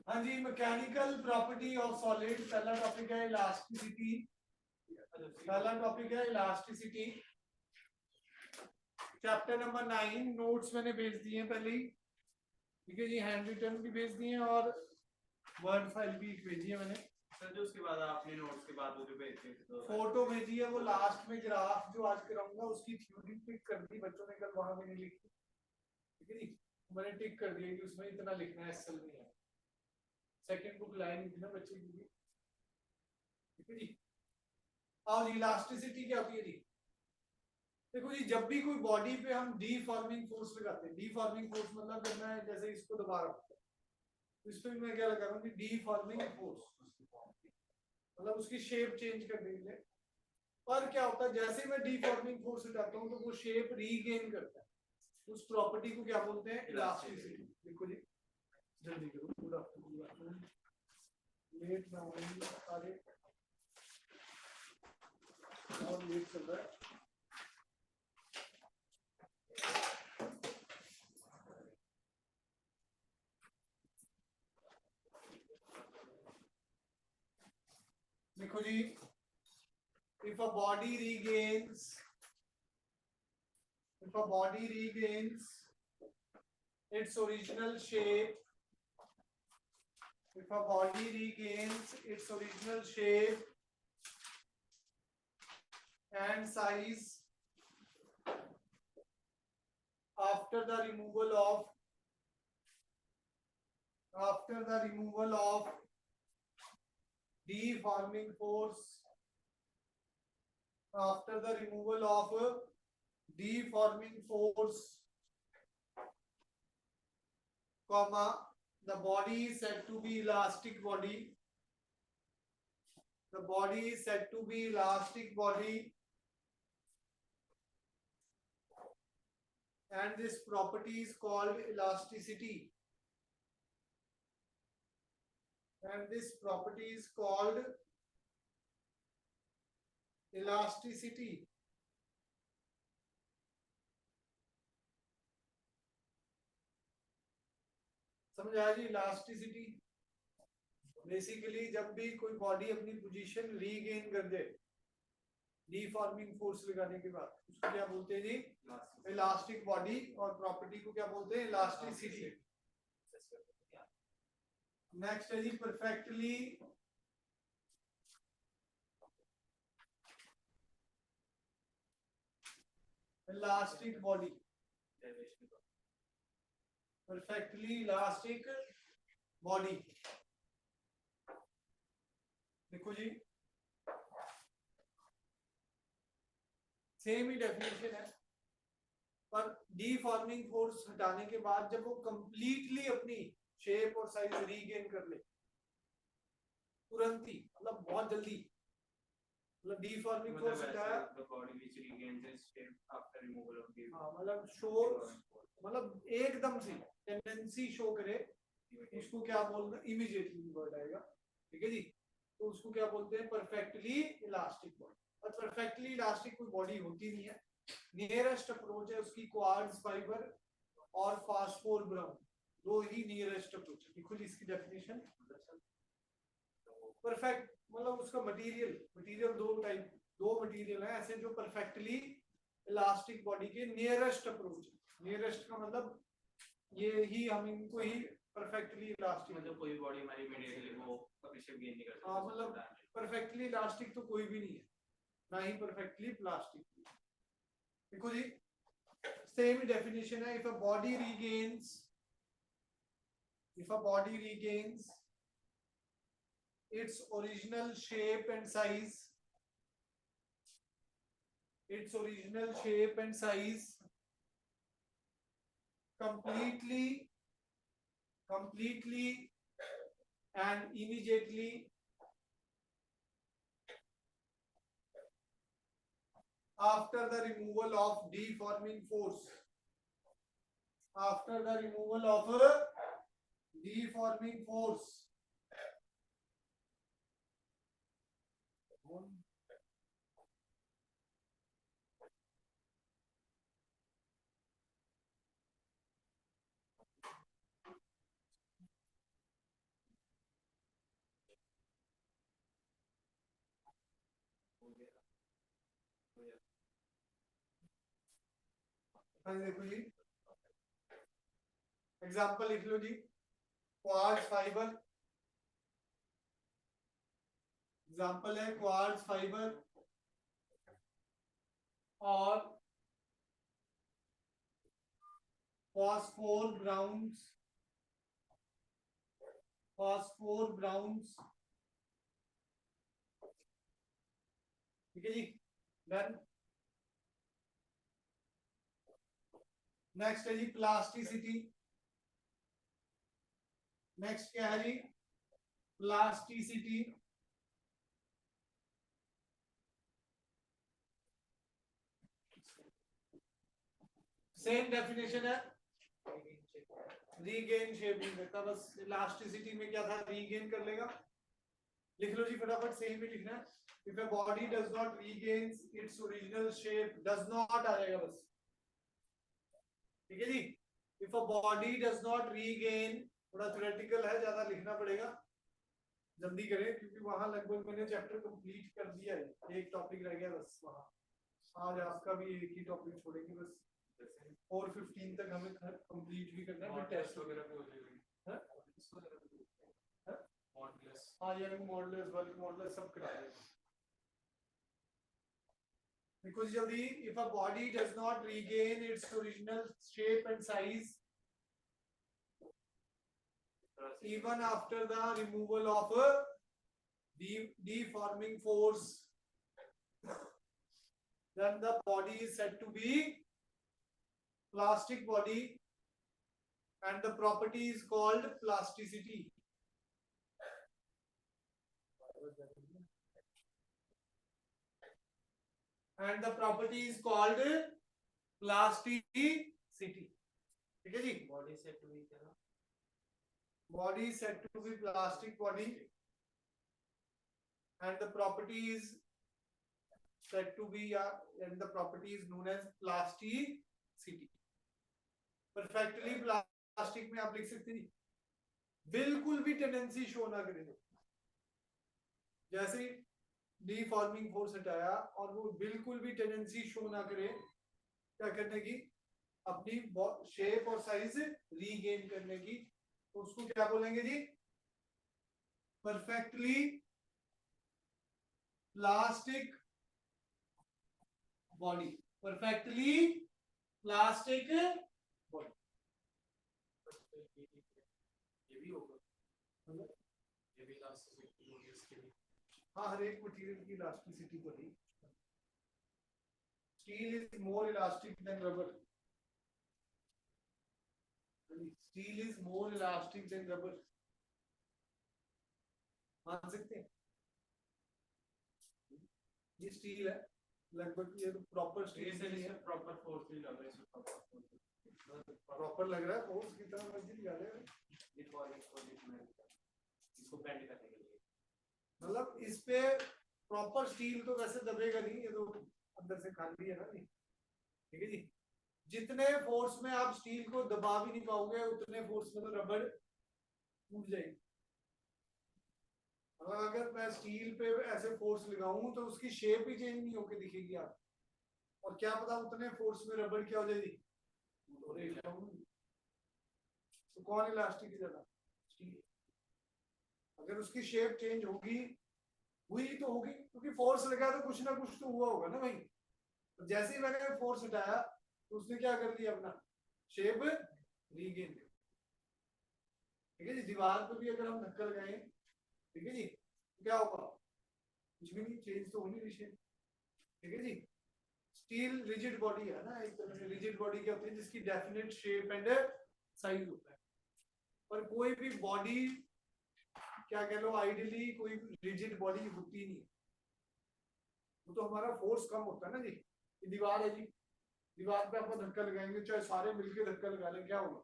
हाँ जी, mechanical property of solid. पहला topic है इलास्टिसिटी। Chapter number 9। नोट्स मैंने भेज दिए पहले ही, ठीक है जी। हैंड रिटन भी भेज दिए और वर्ड फाइल भी भेजी है मैंने सर। जो उसके बाद आपने नोट्स के बाद वो जो भेजी तो फोटो भेजी है, वो लास्ट में ग्राफ जो आज कराऊंगा उसकी थ्योरी टिक कर दी बच्चों ने, कल वहां में नहीं लिखी, ठीक है जी। मैंने टिक कर दिया कि उसमें इतना लिखना है, एसएल में है। सेकंड बुक लाइन थी ना बच्चे की, ठीक है जी। और इलास्टिसिटी क्या होती है जी? देखो जी, जब भी कोई बॉडी पे हम डीफॉर्मिंग फोर्स लगाते हैं, डीफॉर्मिंग फोर्स मतलब जब मैं जैसे इसको दबा रहा हूँ, इस पे मैं क्या लगा रहा हूँ, डीफॉर्मिंग फोर्स, मतलब उसकी शेप चेंज कर देंगे। पर क्या होता है, जैसे मैं डीफॉर्मिंग फोर्स हटाता हूँ तो वो शेप रीगेन करता है। उस प्रॉपर्टी को क्या बोलते हैं? इलास्टिसिटी। देखो जी, जल्दी करो, पूरा लेट ना होंगे सारे, और लेट चल रहा है। देखो जी, if a body regains its original shape, if a body regains its original shape and size after the removal of deforming force, after the removal of deforming force, comma, the body is said to be elastic body. The body is said to be elastic body, and this property is called elasticity. And this property is called elasticity. समझ आया जी? Elasticity basically जब भी कोई body अपनी position regain कर दे डीफॉर्मिंग force लगाने के बाद, उसको क्या बोलते हैं जी? Elastic body. और प्रॉपर्टी को क्या बोलते हैं? इलास्टिसिटी। नेक्स्ट है जी perfectly elastic body. Perfectly elastic body, देखो जी सेम ही डेफिनेशन है, पर डीफॉर्मिंग फोर्स हटाने के बाद जब वो कंप्लीटली अपनी शेप और साइज रीगेन कर ले, तुरंत ही, मतलब बहुत जल्दी, मतलब डीफॉर्मिंग फोर्स हटाया, मतलब शो, मतलब एकदम से टेंडेंसी शो करे, उसको क्या बोलते हैं? इमीडिएटली वर्ड आएगा, ठीक है जी। तो उसको क्या बोलते हैं? Perfectly elastic body. और परफेक्टली इलास्टिक कोई बॉडी होती नहीं है। नियरेस्ट अप्रोच है उसकी क्वार्ट्ज फाइबर और फास्फोर ब्राउन, दो ही नियरेस्ट अप्रोच है। देखो जी इसकी डेफिनेशन, परफेक्ट मतलब उसका मटेरियल दो मटेरियल है ऐसे जो परफेक्टली इलास्टिक बॉडी के नियरेस्ट अप्रोच है। नियरेस्ट का मतलब ये ही, हम इनको ही परफेक्टली इलास्टिक, मतलब कोई बॉडी हमारी इमीडिएटली वो कभी शेप गेन नहीं कर सकती। हाँ, मतलब परफेक्टली इलास्टिक तो कोई भी नहीं है, ना ही परफेक्टली प्लास्टिक। देखो जी सेम डेफिनेशन है। If a body regains its original shape and size, completely and immediately after the removal of deforming force, देखो जी, एग्जाम्पल लिख लो जी, क्वार्ट्ज फाइबर, एग्जाम्पल है क्वार्ट्ज फाइबर और फॉस्फोर ग्राउंड्स, फॉस्फोर ग्राउंड्स, ठीक है जी। Then next है जी plasticity, next क्या है जी, plasticity, same definition है, रीगेन शेप नहीं करता, बस इलास्टिसिटी में क्या था, रीगेन कर लेगा। लिख लो जी फटाफट, सेम ही लिखना है। If a body does not regain its original shape, does not आ जाएगा बस, ठीक है जी। If a body does not regain, थोड़ा थ्योरेटिकल है, ज्यादा लिखना पड़ेगा, जल्दी करें क्योंकि वहां लगभग मैंने चैप्टर कंप्लीट कर दिया है, एक टॉपिक रह गया बस वहां। आज आपका भी एक ही टॉपिक छोड़ेंगे बस, 4:15 तक हमें कंप्लीट भी करना है, फिर टेस्ट वगैरह भी हो जाएगा। हाँ ये मॉडुलस, बल्क मॉडुलस सब कराएंगे। देखो जल्दी, if a body does not regain its original shape and size even after the removal of deforming force, then the body is said to be plastic body and the property is called plasticity. And the property is called plasticity. ठीक है जी, body से to ही क्या, body is said to be plastic body and the property is said to be and the property is known as plasticity. Perfectly plastic में आप लिख सकते हैं, बिल्कुल भी टेंडेंसी शो ना करे, जैसे डीफॉर्मिंग फोर्स हटाया और वो बिल्कुल भी टेंडेंसी शो ना करे क्या करने की, अपनी शेप और साइज रीगेन करने की, तो उसको क्या बोलेंगे जी, perfectly plastic body, perfectly plastic body. ये भी होगा, ये भी इलास्टिसिटी होगी इसके लिए। हाँ, हर एक मटेरियल की इलास्टिसिटी तो है। Steel is more elastic than rubber, steel is more elastic than rubber, मान सकते हैं। ये स्टील है लगभग, ये तो प्रॉपर स्टील से इसमें प्रॉपर फोर्स नहीं लग रहा है, इसमें प्रॉपर फोर्स प्रॉपर लग रहा है, फोर्स की तरह मर्जी लगा ले, इसको बेंड करने के लिए, मतलब इस पे प्रॉपर स्टील तो वैसे दबेगा नहीं, ये तो अंदर से खाली है ना, नहीं ठीक है जी। जितने फोर्स में आप स्टील को दबा भी नहीं पाओगे, उतने फोर्स में तो रबड़ टूट जाएगी। अगर मैं स्टील पे ऐसे फोर्स लगाऊं तो उसकी शेप ही चेंज नहीं होके दिखेगी आप, और क्या पता उतने फोर्स में रबड़ क्या हो जाएगी, तो कौन इलास्टिक है ज्यादा, स्टील। अगर उसकी शेप चेंज होगी, हुई तो होगी, क्योंकि फोर्स लगा तो कुछ ना कुछ तो हुआ होगा ना भाई, तो जैसे ही मैंने फोर्स हटाया तो उसने क्या कर दिया, अपना शेप रीगेन, ठीक है जी। दीवार पे भी अगर हम धक्का लगाएं, ठीक है जी, तो क्या होगा, कुछ भी नहीं, चेंज तो होनी नहीं, ठीक है जी। स्टील रिजिड बॉडी है ना, एक तरह से रिजिड बॉडी क्या होती है, जिसकी डेफिनेट शेप एंड साइज होता है, पर कोई भी बॉडी क्या कह लो, आइडियली कोई रिजिड बॉडी होती नहीं, वो तो हमारा फोर्स कम होता है ना जी। ये दीवार है जी, दीवार पे आप धक्का लगाएंगे, चाहे सारे मिलकर धक्का लगा लें, क्या होगा,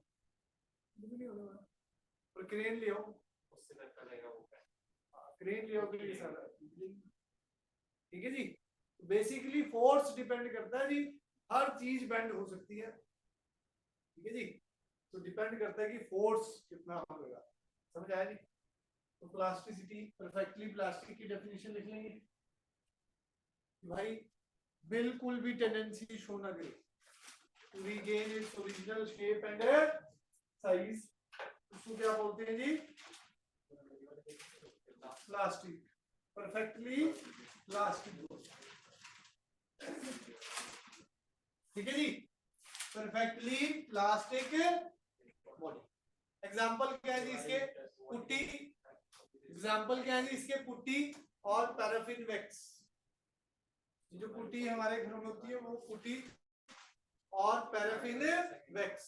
कुछ नहीं होने वाला। पर क्रेन ले आओ, उससे धक्का लगेगा, वो क्रेन ले आओ तो ये सारा, ठीक है जी। बेसिकली फोर्स डिपेंड करता है जी, हर चीज बेंड हो सकती है, ठीक है जी, तो डिपेंड करता है कि फोर्स कितना होगा, समझ आया जी। तो प्लास्टिसिटी, परफेक्टली प्लास्टिक की डेफिनेशन लिख लेंगे भाई, बिल्कुल भी टेंडेंसी शो ना करे, to regain its original shape and size. उसको क्या बोलते हैं जी? प्लास्टिक, परफेक्टली प्लास्टिक, ठीक है जी, परफेक्टली प्लास्टिक बॉडी। एग्जाम्पल क्या है जी इसके? पुट्टी, एग्जाम्पल क्या है जी इसके? पुट्टी और पैराफिन वैक्स। जो पुट्टी हमारे घर में होती है वो पुट्टी और पैराफिन वैक्स।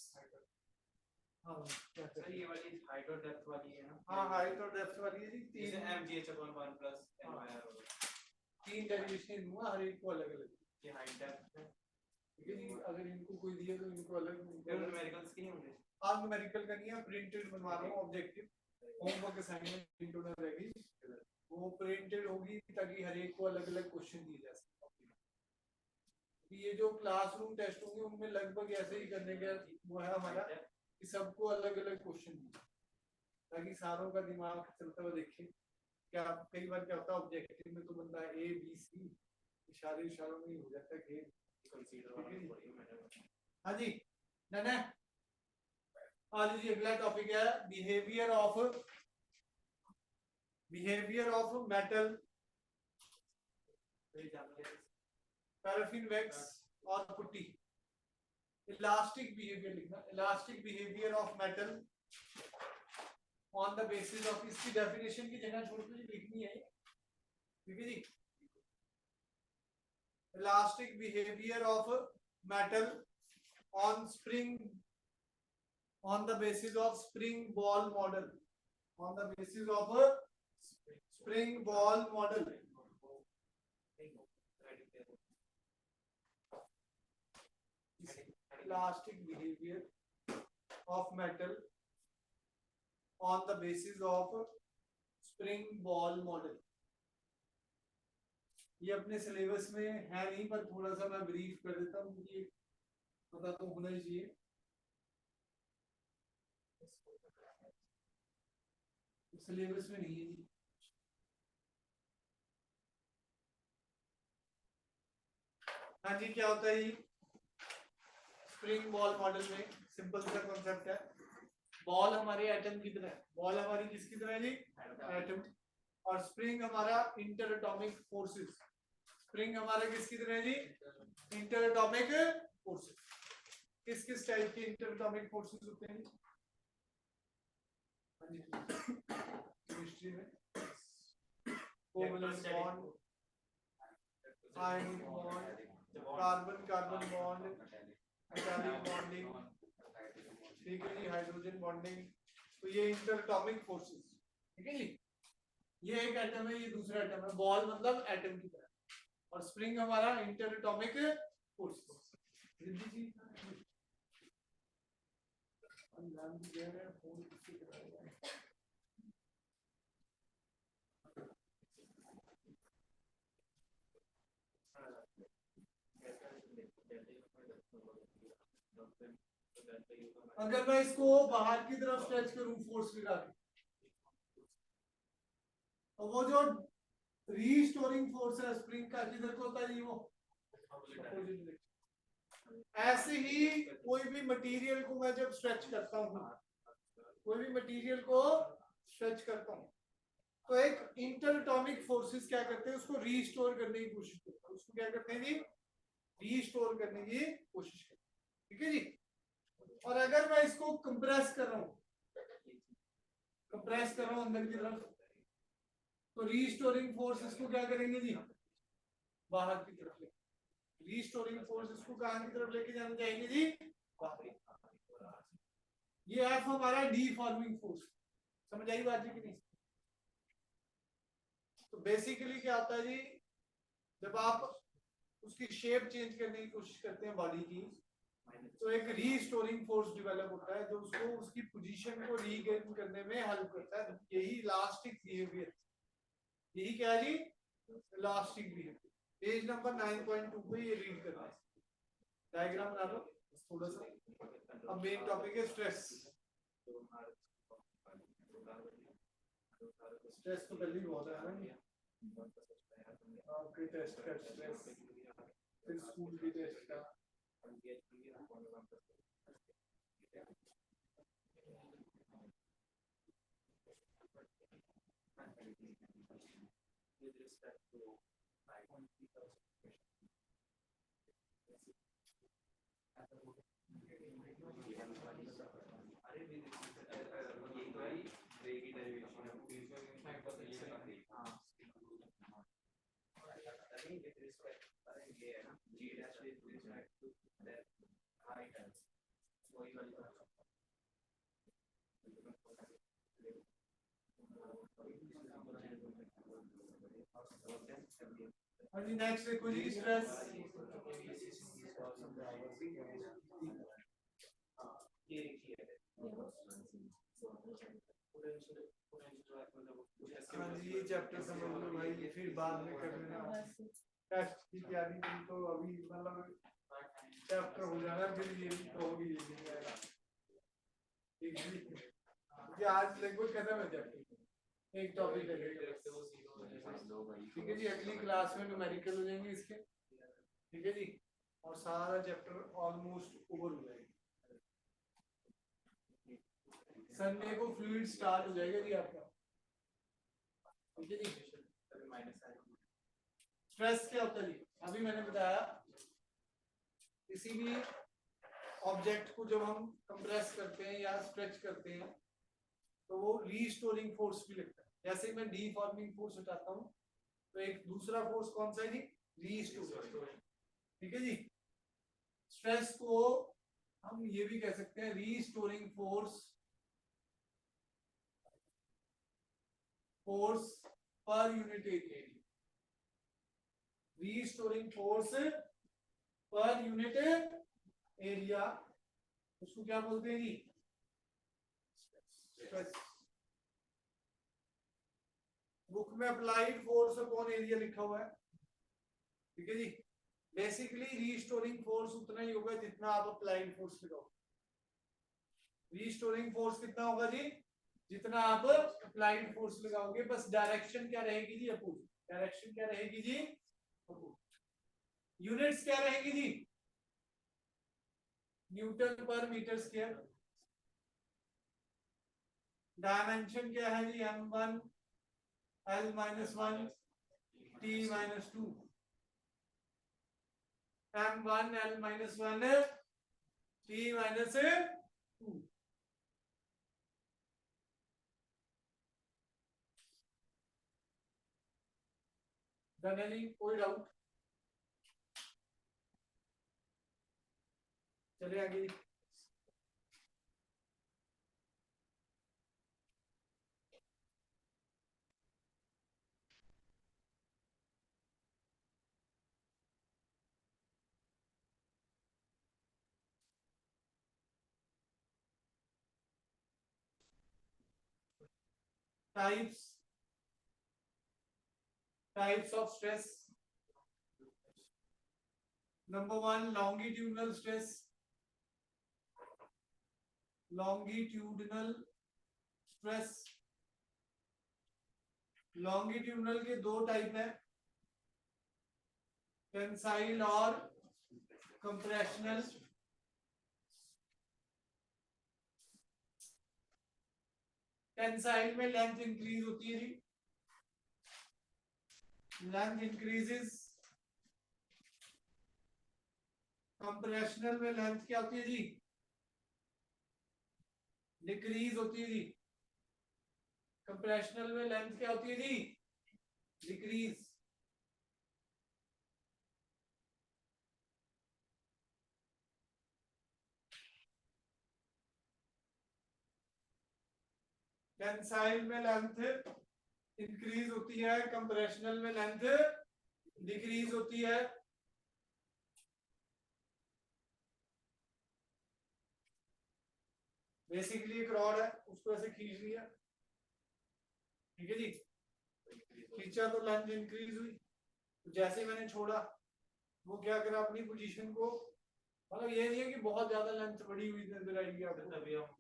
हाँ सर ये वाली हाइट और डेप्थ वाली है ना? हाँ हाइट और डेप्थ वाली है जी। जैसे mgh/1 प्लस ny होगा। 3 डेरिवेशन दूंगा, हर एक को अलग अलग। ये हाइट डेप्थ है, ठीक है जी। अगर इनको कोई दिया तो इनको अलग, न्यूमेरिकल्स की नहीं होंगे। आप न्यूमेरिकल का नहीं है, प्रिंटेड बनवा रहा हूँ ऑब्जेक्टिव, होमवर्क असाइनमेंट प्रिंट होना रहेगी, वो प्रिंटेड होगी ताकि हर एक को अलग अलग क्वेश्चन दिए जा सके। ये जो क्लासरूम टेस्ट होंगे उनमें लगभग ऐसे ही करने का वो है हमारा कि सबको अलग अलग क्वेश्चन दिए ताकि सारों का दिमाग चलता हुआ देखे। क्या कई बार क्या होता है ऑब्जेक्टिव में तो बंदा ए बी सी इशारों में ही हो जाता है खेल। हाँ जी ना आज जी अगला टॉपिक है behaviour of metal, paraffin wax और पुट्टी। इलास्टिक बिहेवियर लिखना, elastic behaviour of metal on the basis of, इसकी डेफिनेशन की जगह छोड़ के लिखनी है, ठीक है जी। Elastic behaviour of metal on on the basis of spring ball model, on the basis of a spring ball model. Elastic behavior of metal on the basis of spring ball model. ये अपने syllabus में है नहीं, पर थोड़ा सा मैं brief कर देता हूँ, ये पता तो होना ही चाहिए। सिलेबस में नहीं है जी। हाँ जी, क्या होता है ये स्प्रिंग बॉल मॉडल में? सिंपल सा कॉन्सेप्ट है, बॉल हमारे एटम की तरह है, बॉल हमारी किसकी तरह है जी? एटम। और स्प्रिंग हमारा इंटर एटॉमिक फोर्सेस, स्प्रिंग हमारा किसकी तरह है जी? Inter atomic forces. किस किस टाइप के इंटर एटॉमिक फोर्सेस होते हैं? हाँ जी, केमिस्ट्री में covalent bond, ionic bond, carbon carbon bond, metallic bonding, ठीक है जी, हाइड्रोजन बॉन्डिंग। तो ये इंटर एटॉमिक फोर्सेस, ठीक है जी। ये एक एटम है, ये दूसरा एटम है, बॉल मतलब एटम की तरह, और स्प्रिंग हमारा इंटर एटॉमिक फोर्सेस। अगर मैं इसको बाहर की तरफ स्ट्रेच करूं फोर्स लगा के, तो वो जो रीस्टोरिंग फोर्स है स्प्रिंग का किधर को होता है जी? वो ऐसे ही कोई भी मटेरियल को मैं जब स्ट्रेच करता हूं, कोई भी मटेरियल को स्ट्रेच करता हूं, तो एक इंटर एटॉमिक फोर्सेस क्या करते हैं? उसको रीस्टोर करने की कोशिश करते हैं। उसको क्या करते हैं जी? रीस्टोर करने की कोशिश करते हैं, ठीक है जी। और अगर मैं इसको कंप्रेस कर रहा हूं, कंप्रेस कर रहा हूं अंदर की तरफ, तो रीस्टोरिंग फोर्स इसको क्या करेंगे जी? बाहर की तरफ ले। रीस्टोरिंग फोर्स इसको कहां की तरफ लेके जाने जाएंगे जी? बाहर। ये एफ हमारा डीफॉर्मिंग फोर्स, समझ आई बात जी कि नहीं? तो बेसिकली क्या होता है जी, जब आप उसकी शेप चेंज करने की कोशिश करते हैं बॉडी की, तो एक रीस्टोरिंग फोर्स डेवलप होता है जो उसको उसकी पोजीशन को रीगेन करने में हेल्प करता है। यही इलास्टिक बिहेवियर, यही क्या है जी? Elastic behaviour. पेज नंबर 9.2 पे ये रीड करना है, डायग्राम बना लो थोड़ा सा। अब मेन टॉपिक है स्ट्रेस। स्ट्रेस तो पहले ही बहुत है ना, आपके टेस्ट का स्ट्रेस, फिर स्कूल की टेस्ट का, with respect to like अरे भी ये तो है रे की डेरिवेशन है बीच में इनफैक्ट तो ये है हां अरे विद रिस्पेक्ट अरे ये है ना जी dash with respect to that height है वही वाली बात हाँ जी नेक्स्ट देखो जी स्ट्रेस ये देखिए हाँ जी ये चैप्टर समझ लो भाई ये फिर बाद में कर लेना टेस्ट की तैयारी करी तो अभी मतलब चैप्टर हो जाना फिर ये भी कहोगे ये नहीं आएगा ठीक है जी आज लगभग खत्म है चैप्टर एक टॉपिक है ठीक है जी अगली क्लास में न्यूमेरिकल हो जाएंगे इसके ठीक है जी और सारा चैप्टर ऑलमोस्ट ओवर हो जाएगा संडे को फ्लूइड स्टार्ट हो जाएगा जी आपका ठीक है जी स्ट्रेस क्या होता है जी अभी मैंने बताया किसी भी ऑब्जेक्ट को जब हम कंप्रेस करते हैं या स्ट्रेच करते हैं तो वो रीस्टोरिंग फोर्स भी लगता है जैसे मैं डीफॉर्मिंग फोर्स हटाता हूँ तो एक दूसरा फोर्स कौन सा है जी रीस्टोरिंग ठीक है जी स्ट्रेस को हम ये भी कह सकते हैं restoring force per unit area restoring force per unit area उसको क्या बोलते हैं जी स्ट्रेस बुक में अप्लाइड फोर्स अपॉन एरिया लिखा हुआ है ठीक है जी बेसिकली रीस्टोरिंग फोर्स उतना ही होगा जितना आप अप्लाइड फोर्स लगाओगे रीस्टोरिंग फोर्स कितना होगा जी जितना आप अप्लाइड फोर्स लगाओगे बस डायरेक्शन क्या रहेगी जी अपोजिट डायरेक्शन क्या रहेगी जी अपोजिट यूनिट्स क्या रहेगी जी न्यूटन पर मीटर स्क्वायर डायमेंशन क्या है जी m1 l-1 t-2 m1 l-1 t-2 done है जी कोई डाउट चलिए आगे types of stress number 1 longitudinal stress longitudinal के दो टाइप है टेंसाइल और कंप्रेशनल टेंसाइल में लेंथ इंक्रीज होती है जी लेंथ इंक्रीजेस कंप्रेशनल में लेंथ क्या होती है जी डिक्रीज होती है जी कंप्रेशनल में लेंथ क्या होती है जी डिक्रीज टेंसाइल में लेंथ इंक्रीज होती है कंप्रेशनल में लेंथ डिक्रीज होती है बेसिकली एक रॉड है उसको ऐसे खींच लिया ठीक है जी खींचा तो लेंथ इंक्रीज हुई तो जैसे ही मैंने छोड़ा वो क्या करा अपनी पोजीशन को मतलब ये नहीं है कि बहुत ज्यादा लेंथ बड़ी हुई नजर आएगी आपको तभी हम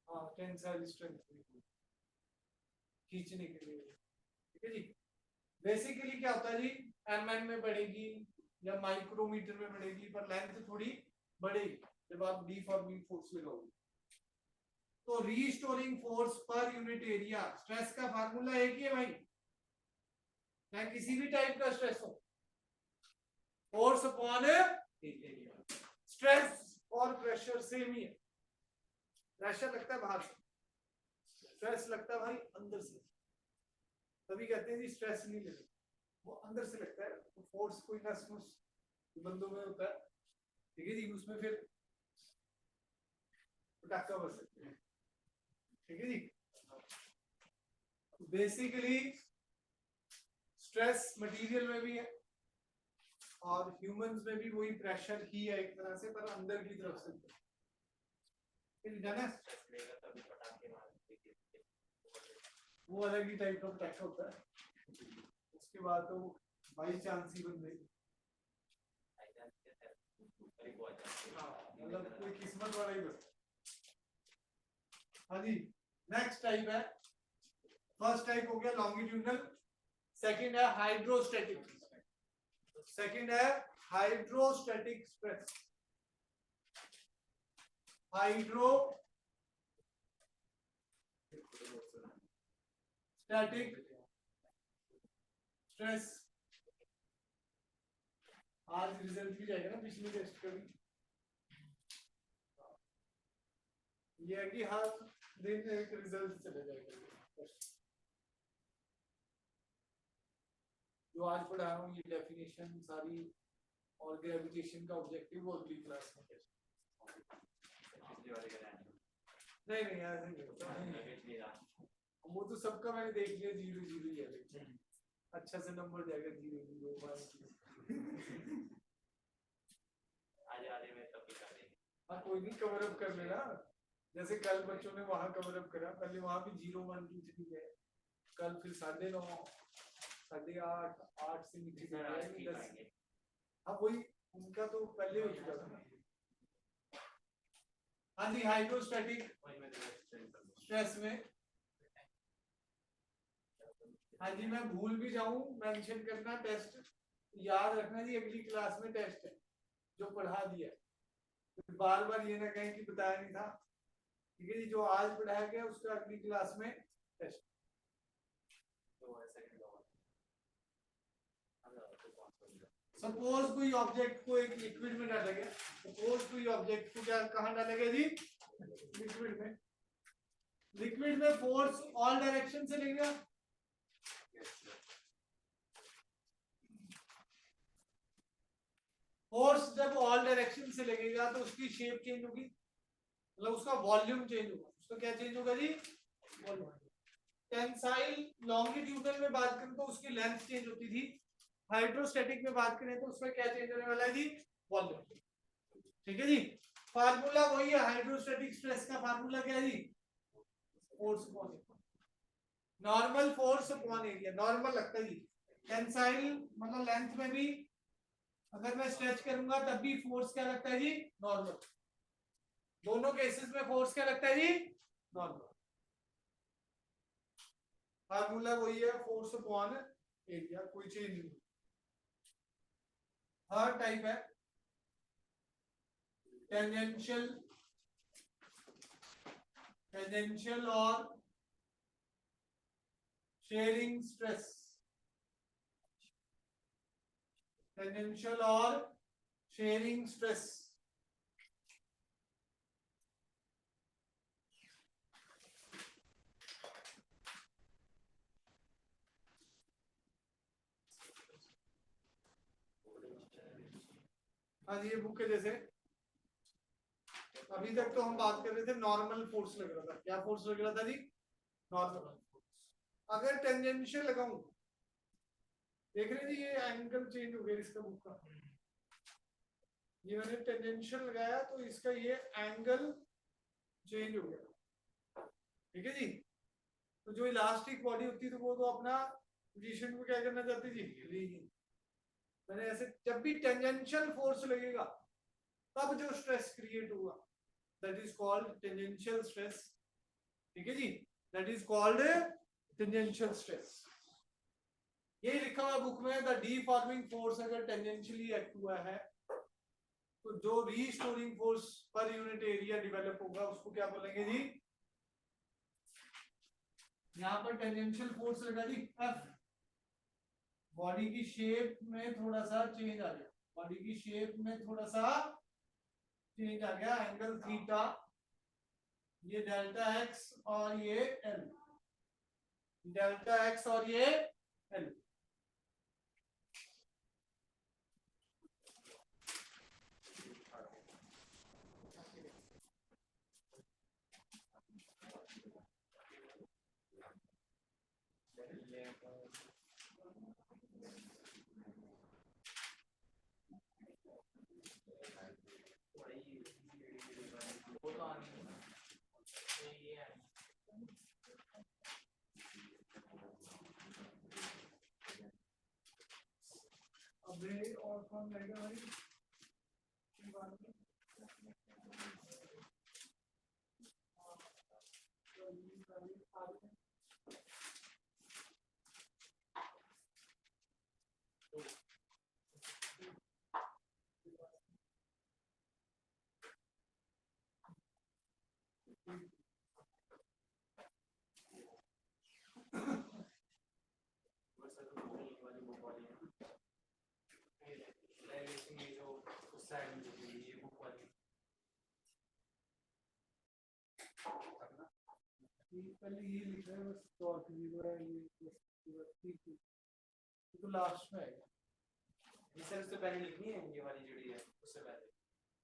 हाँ टेंसाइल स्ट्रेंथ खींचने के लिए ठीक है जी बेसिकली क्या होता है जी एमएन में बढ़ेगी या माइक्रोमीटर में बढ़ेगी, पर लेंथ थोड़ी बढ़ेगी जब आप डीफॉर्मिंग फोर्स लगाओगे। तो restoring force per unit area, stress का फार्मूला एक ही है भाई, चाहे किसी भी टाइप का स्ट्रेस हो, फोर्स अपॉन स्ट्रेस और प्रेशर सेम ही है। प्रेशर लगता है बाहर से, स्ट्रेस लगता है भाई अंदर से, तभी कहते हैं जी स्ट्रेस नहीं लेते, वो अंदर से लगता है। तो फोर्स कोई नस नुस बंदों में होता है, ठीक है जी, उसमें फिर पटाखा बज सकते हैं, ठीक है जी। बेसिकली स्ट्रेस मटेरियल में भी है और ह्यूमंस में भी वही प्रेशर ही है एक तरह से, पर अंदर की तरफ से जाना, वो अलग ही टाइप का पटाखा होता है। उसके बाद तो बाई चांस ही बन गई, मतलब कोई किस्मत वाला ही बस। हाँ जी, नेक्स्ट टाइप है, फर्स्ट टाइप हो गया लॉन्गिट्यूडनल, सेकंड है हाइड्रोस्टैटिक, सेकंड है hydrostatic stress, hydro static stress. आज रिजल्ट भी जाएगा ना पिछले टेस्ट का भी, ये है कि हर दिन एक रिजल्ट चले जाएगा। जो आज पढ़ा रहा हूँ ये डेफिनेशन सारी और ग्रेविटेशन का ऑब्जेक्टिव वो अगली क्लास में नहीं नहीं ऐसे नहीं होता, वो तो सबका मैंने देख लिया, 0 0 ही है, अच्छा से नंबर जाएगा 0 0 1। हाँ कोई नहीं, कवर अप कर लेना, जैसे कल बच्चों ने वहां कवर अप करा, पहले वहां भी 0 1 2 3 गए, कल फिर 9:30 8:30 8 से नीचे 10। हाँ वही उनका तो पहले हो चुका था। हाँ जी, हाइड्रोस्टैटिक स्ट्रेस में, हाँ जी मैं भूल भी जाऊं मेंशन करना, टेस्ट याद रखना जी, अगली क्लास में टेस्ट है जो पढ़ा दिया, तो बार बार ये ना कहें कि बताया नहीं था, ठीक है जी, जो आज पढ़ाया गया उसका अगली क्लास में टेस्ट। सपोज कोई ऑब्जेक्ट को एक लिक्विड में डाला गया, सपोज कोई ऑब्जेक्ट को क्या कहां डाला गया जी, लिक्विड में, लिक्विड में फोर्स ऑल डायरेक्शन से लेगा, फोर्स जब ऑल डायरेक्शन से लगेगा तो उसकी शेप चेंज होगी, मतलब उसका वॉल्यूम चेंज होगा, उसका क्या चेंज होगा जी, वॉल्यूम। टेंसाइल लॉन्गिट्यूडनल में बात करें तो उसकी लेंथ चेंज होती थी, हाइड्रोस्टैटिक में बात करें तो उसमें क्या चेंज होने वाला है जी, वॉल्यूम, ठीक है जी। फार्मूला वही है, हाइड्रोस्टैटिक स्ट्रेस का फार्मूला क्या है जी, force upon normal force upon area, normal लगता है जी, टेंसाइल मतलब लेंथ में भी अगर मैं स्ट्रेच करूंगा तब भी फोर्स क्या लगता है जी, नॉर्मल, दोनों केसेस में फोर्स क्या लगता है जी, नॉर्मल। फार्मूला वही है, फोर्स अपॉन एरिया, कोई चेंज नहीं। थर्ड टाइप है टेंजेंशियल, टेंजेंशियल और शेयरिंग स्ट्रेस, टेंजेंशियल और शेयरिंग स्ट्रेस। हाँ जी, ये बुक के जैसे, अभी तक तो हम बात कर रहे थे नॉर्मल फोर्स लग रहा था, क्या फोर्स लग रहा था जी, नॉर्मल। अगर टेंजेंशियल लगाऊं, देख रहे जी ये एंगल चेंज हो गया इसका बुक का, ये मैंने टेंजेंशियल लगाया तो इसका ये एंगल चेंज हो गया, ठीक है जी। तो जो इलास्टिक बॉडी होती है तो वो तो अपना पोजीशन को क्या करना चाहती जी, मैंने ऐसे जब भी टेंजेंशियल फोर्स लगेगा तब जो स्ट्रेस क्रिएट हुआ that is called tangential stress, ठीक है जी, that is called tangential stress. ये लिखा हुआ बुक में, द डीफॉर्मिंग फोर्स अगर टेंजेंशियली एक्ट हुआ है तो जो restoring force per unit area develop होगा उसको क्या बोलेंगे जी? यहाँ पर टेंजेंशियल फोर्स लगा जी F, बॉडी की शेप में थोड़ा सा चेंज आ गया, बॉडी की शेप में थोड़ा सा चेंज आ गया, एंगल थीटा, ये डेल्टा एक्स और ये एल, डेल्टा एक्स और ये एल। अबे और कौन रहेगा भाई? पहले ये लिखा है बस, टॉर्क जीरो है ये, ठीक है तो लास्ट में आएगा। सर उससे पहले लिखनी है ये वाली जुड़ी है उससे पहले?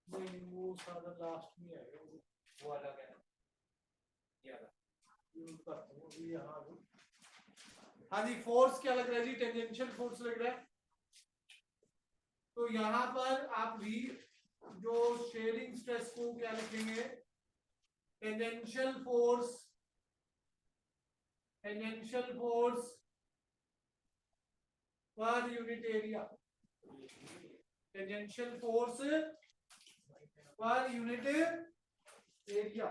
नहीं वो सारा लास्ट में आएगा, वो अलग है ये अलग। ये करता हूँ अभी यहाँ भी। हाँ जी, फोर्स क्या लग रहा है जी? टेंजेंशियल फोर्स लग रहा है। तो यहाँ पर आप भी जो शेयरिंग स्ट्रेस को क्या लिखेंगे? Tangential force, tangential force per unit area, tangential force per unit area.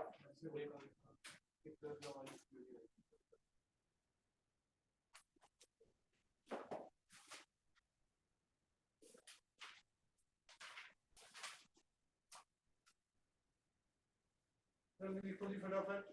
लिखो जी फटाफट।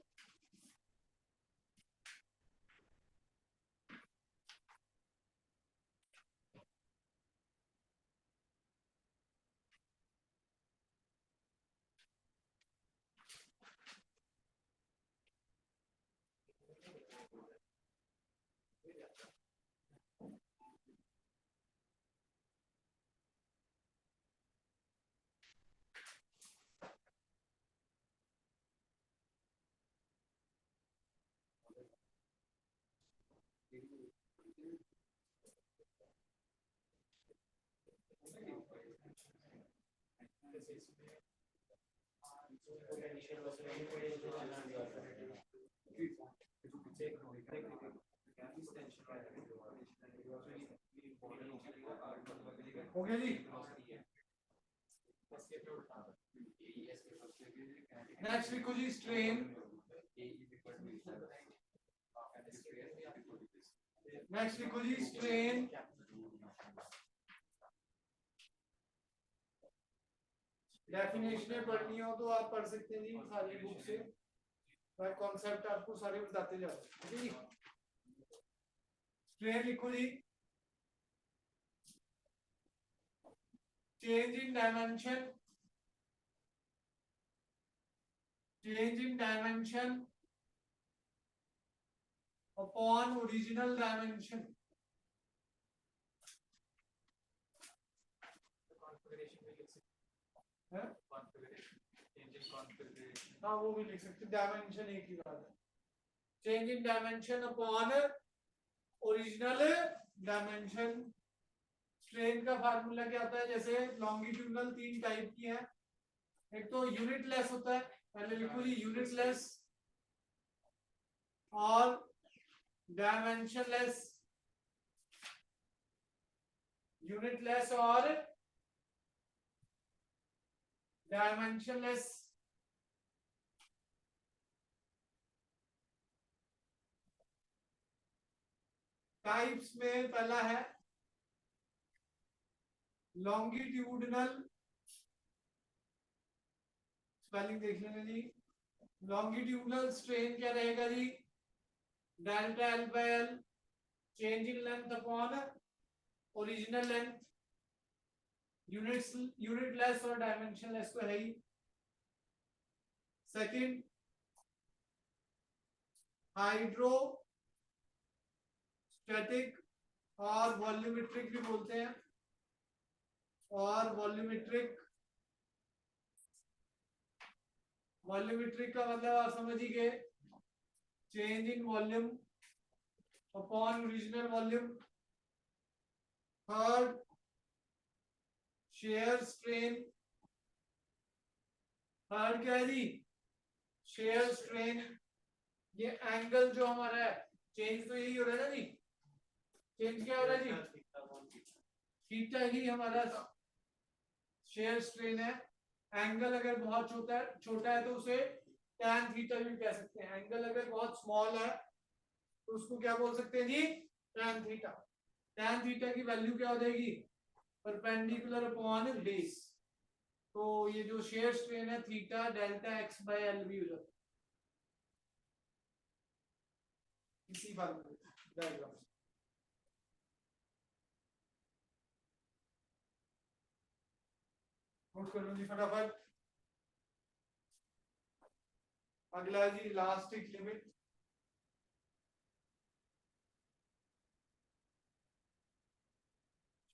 हो गया जी। नेक्स्ट लिखो जी स्ट्रेन, नेक्स्ट लिखो जी स्ट्रेन, डेफिनेशन पढ़नी हो तो आप पढ़ सकते हैं जी सारी बुक से, मैं कॉन्सेप्ट आपको सारे बताते जा रहा हूँ। स्ट्रेन लिखो जी, change in dimension, change in dimension upon original dimension, हाँ वो भी लिख सकते, डायमेंशन एक ही बात है। Change in dimension upon original dimension. Strain का फार्मूला क्या होता है? जैसे लॉन्गिट्यूडनल तीन टाइप की है, एक तो यूनिट लेस होता है, पहले लिखो जी यूनिट लेस और डायमेंशन लेस, यूनिट लेस और डायमेंशन लेस। टाइप्स में पहला है लॉन्गिट्यूडनल, स्पेलिंग देख लेना जी। लॉन्गिट्यूडनल स्ट्रेन क्या रहेगा जी? Delta L by L, change in length upon original length, unitless और डायमेंशन लेस तो है ही। सेकंड हाइड्रोस्टैटिक और वॉल्यूमेट्रिक भी बोलते हैं, और वॉल्यूमेट्रिक का मतलब आप समझ ही गए, change in volume upon original volume. Third shear strain, third क्या है जी? Shear strain. ये एंगल जो हमारा है, चेंज तो यही हो रहा है ना जी, चेंज क्या हो रहा है जी? थीटा ही हमारा शेयर स्ट्रेन है। एंगल अगर बहुत छोटा है तो उसे tan थीटा भी कह सकते हैं। एंगल अगर बहुत स्मॉल है तो उसको क्या बोल सकते हैं जी? tan theta. tan थीटा की वैल्यू क्या हो जाएगी? Perpendicular upon base. तो ये जो शेयर स्ट्रेन है theta delta X by L भी हो जाता है इसी डायग्राम। नोट कर लो जी फटाफट। अगला जी इलास्टिक लिमिट।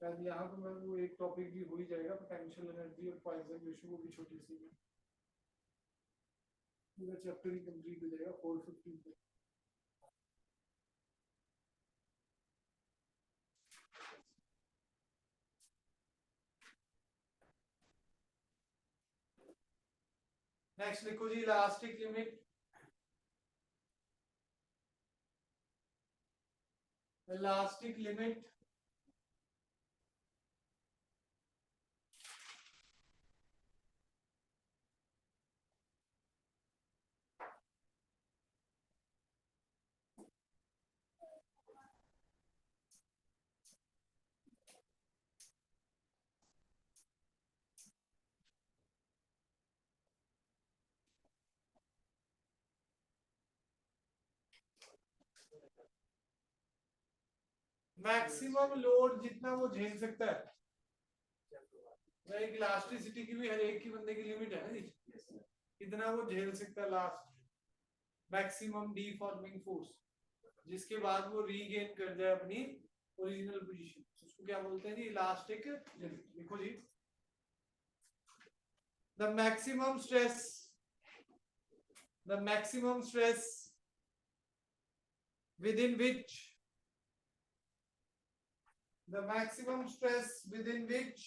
शायद यहाँ तो मैं वो एक टॉपिक भी हो ही जाएगा, पोटेंशियल एनर्जी और पॉइसन रेशियो, वो भी छोटी सी है, पूरा चैप्टर ही कंप्लीट हो जाएगा 415 पे। नेक्स्ट लिखो जी elastic limit. Elastic limit maximum load जितना वो झेल सकता है। एक इलास्टिसिटी की भी हर एक की बंदे की लिमिट है ना जी, कितना वो झेल सकता है लास्ट मैक्सिमम डीफॉर्मिंग फोर्स, जिसके बाद वो रीगेन कर जाए अपनी ओरिजिनल पोजीशन, उसको क्या बोलते हैं जी? Elastic limit. लिखो जी the maximum stress within which the maximum stress within which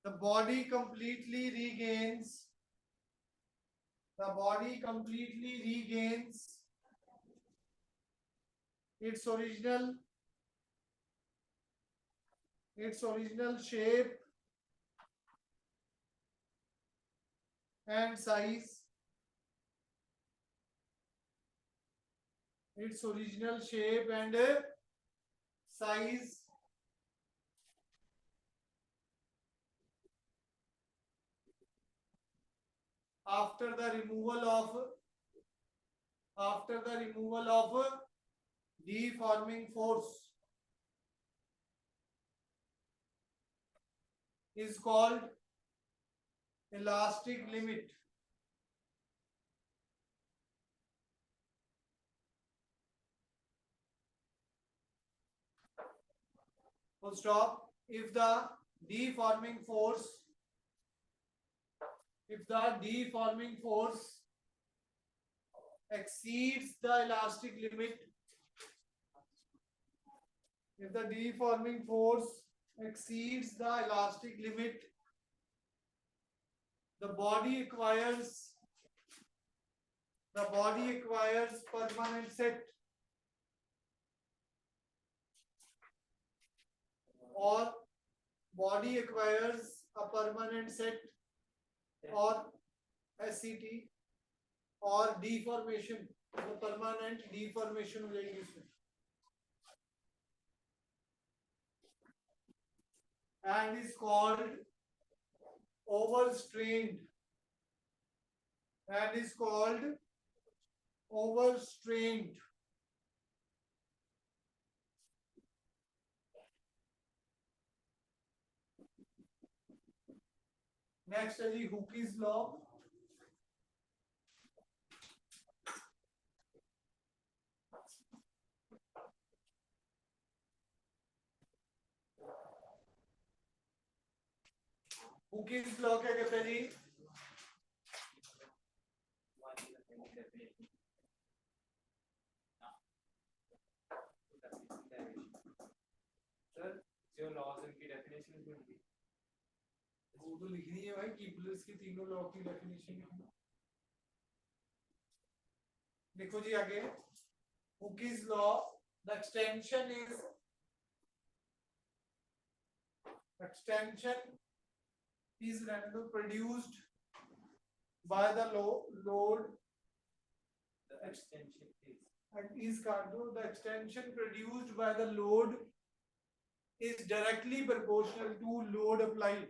the body completely regains its original shape and size, after the removal of deforming force is called elastic limit. Full stop. If the deforming force exceeds the elastic limit, the body acquires permanent set or body acquires a permanent set or SCT or deformation तो permanent deformation हो जाएगी इसमें, and is called overstrained, and is called overstrained. Next है जी हुकीज law. हुकीज law क्या कहते हैं जी? Sir जो laws इनकी डेफिनेशन भी होंगी वो तो लिखनी है भाई, कीपलर्स की तीनों लॉ की डेफिनेशन लिखनी। देखो जी आगे, Hooke's law, the extension is random produced by the load, the extension and is cargo, the extension produced by the load is directly proportional to load applied.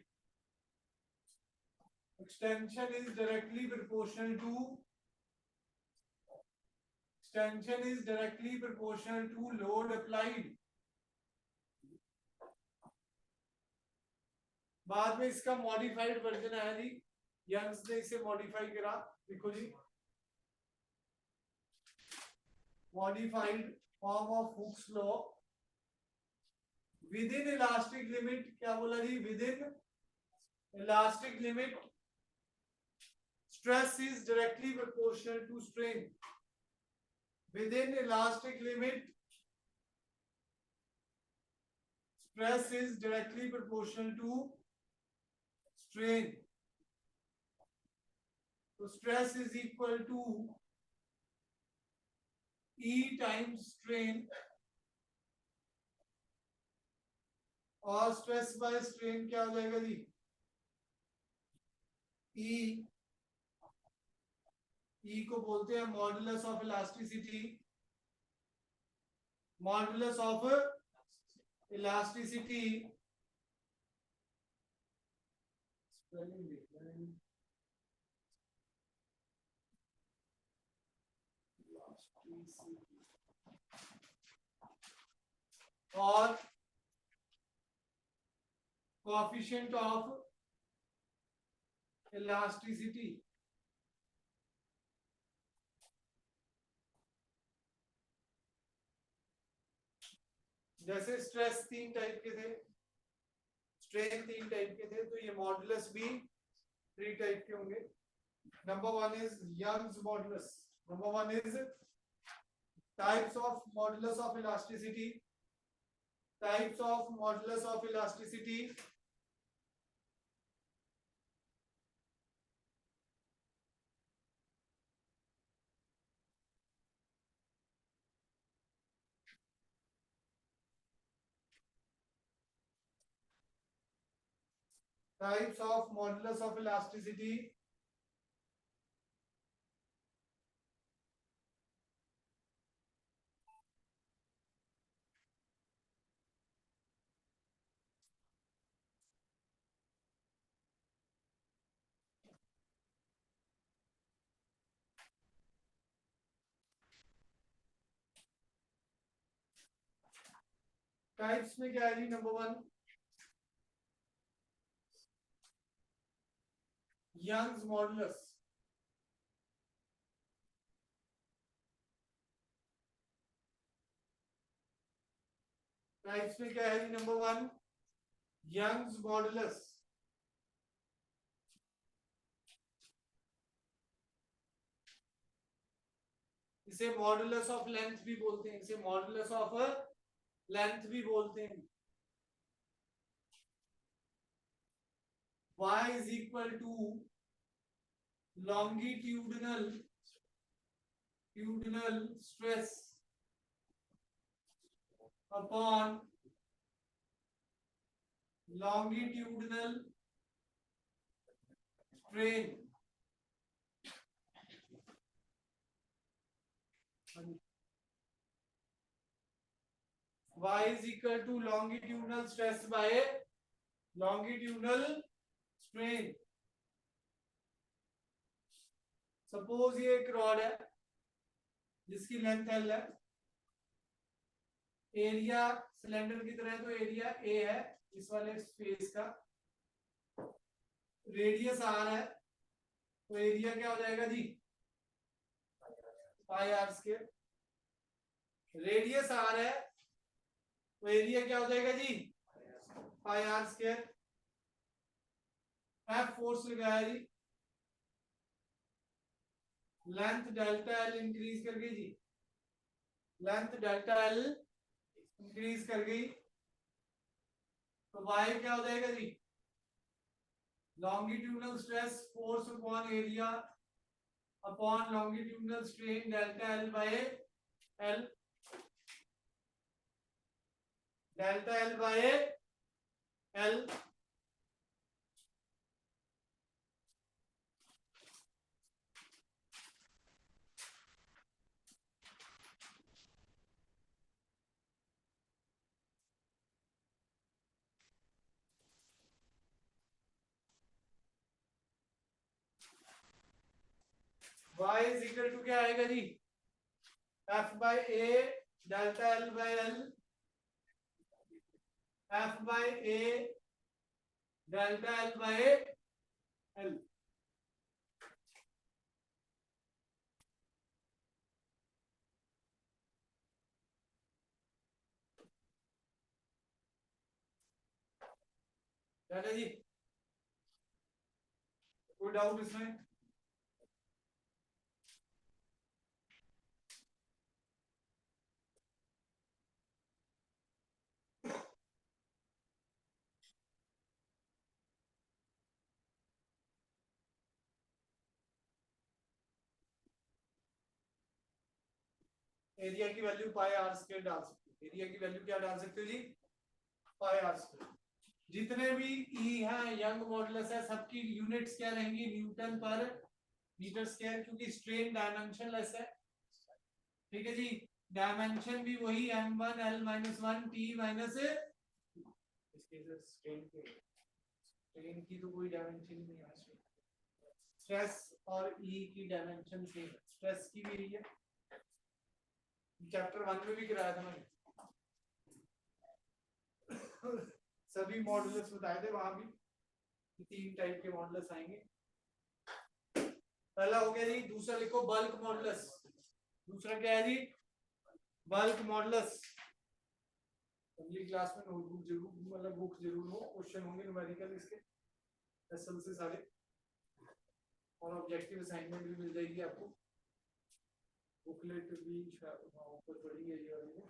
Extension is directly proportional to load applied. बाद में इसका modified version आया जी, Young's ने इसे modify करा। देखो जी, modified form of Hooke's law, within elastic limit, क्या बोला जी? Within elastic limit stress is directly proportional to strain. Within elastic limit, stress is directly proportional to strain. So stress is equal to E times strain, और stress by strain क्या हो जाएगा जी? E को बोलते हैं modulus of elasticity, modulus of elasticity, और coefficient of elasticity. जैसे stress 3 type के थे, स्ट्रेन 3 टाइप के थे, तो ये मॉडुलस भी 3 टाइप के होंगे। Number 1 is Young's modulus. Number 1 is types of modulus of elasticity, types of modulus of elasticity. Types of modulus of elasticity, types में क्या है जी? नंबर 1 यंग्स मॉडुलस, टाइप्स में क्या है जी? Number 1 Young's modulus. इसे मॉडुलस ऑफ लेंथ भी बोलते हैं, इसे मॉडुलस ऑफ लेंथ भी बोलते हैं। y is equal to longitudinal stress upon longitudinal strain। y is equal to longitudinal stress by longitudinal strain. Suppose ये एक रॉड है जिसकी लेंथ L है, एरिया सिलेंडर की तरह है तो एरिया A है इस वाले स्पेस का, रेडियस R है तो एरिया क्या हो जाएगा जी, pi R square. Radius R है तो एरिया क्या हो जाएगा जी, pi R square. F force लगाया जी, लेंथ डेल्टा L इंक्रीज कर गई जी, लेंथ डेल्टा L इंक्रीज कर गई तो y क्या हो जाएगा जी, longitudinal stress force upon area upon longitudinal strain delta L by L, delta L by L। y is equal to क्या आएगा जी, F by A delta L by L, F by A delta L by L। क्या है जी, कोई doubt इसमें? Area की value pi R square डाल सकते हो, एरिया की वैल्यू क्या डाल सकते हो जी, पाई आर स्क्वायर। जितने भी ई है यंग मॉडुलस है सबकी यूनिट्स क्या रहेंगी, न्यूटन पर मीटर स्क्वायर, क्योंकि स्ट्रेन डायमेंशनलेस है। ठीक है जी, डायमेंशन भी वही m1 l-1 t minus, strain की तो कोई डायमेंशन नहीं है, स्ट्रेस और ई की डायमेंशन सेम है, स्ट्रेस की भी यही है, चैप्टर 1 में भी कराया था मैंने सभी मॉडुलस बताए थे वहां भी, 3 टाइप के मॉडुलस आएंगे। पहला हो गया जी, दूसरा लिखो बल्क मॉडुलस, दूसरा क्या है जी, बल्क मॉडुलस। अगली क्लास में नोटबुक जरूर, मतलब बुक जरूर हो, क्वेश्चन होंगे न्यूमेरिकल इसके एसएल से सारे, और ऑब्जेक्टिव असाइनमेंट भी मिल जाएगी आपको, बुकलेट भी ऊपर पड़ी है ये वाली,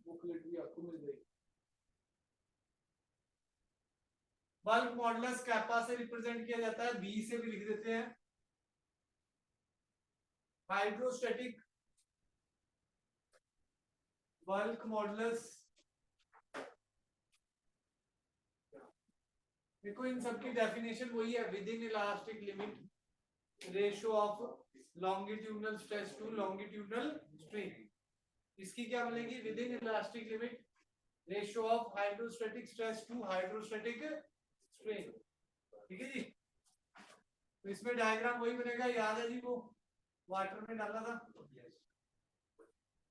बुकलेट भी आपको मिल जाएगी। बल्क मॉडुलस कैपा से रिप्रेजेंट किया जाता है, बी से भी लिख देते हैं, हाइड्रोस्टैटिक बल्क मॉडुलस। देखो इन सबकी डेफिनेशन वही है, within elastic limit ratio of longitudinal stress to longitudinal strain. इसकी क्या मिलेगी, within elastic limit ratio of hydrostatic stress to hydrostatic strain. ठीक है जी, तो इसमें डायग्राम वही बनेगा, याद है जी, वो वाटर में डाला था,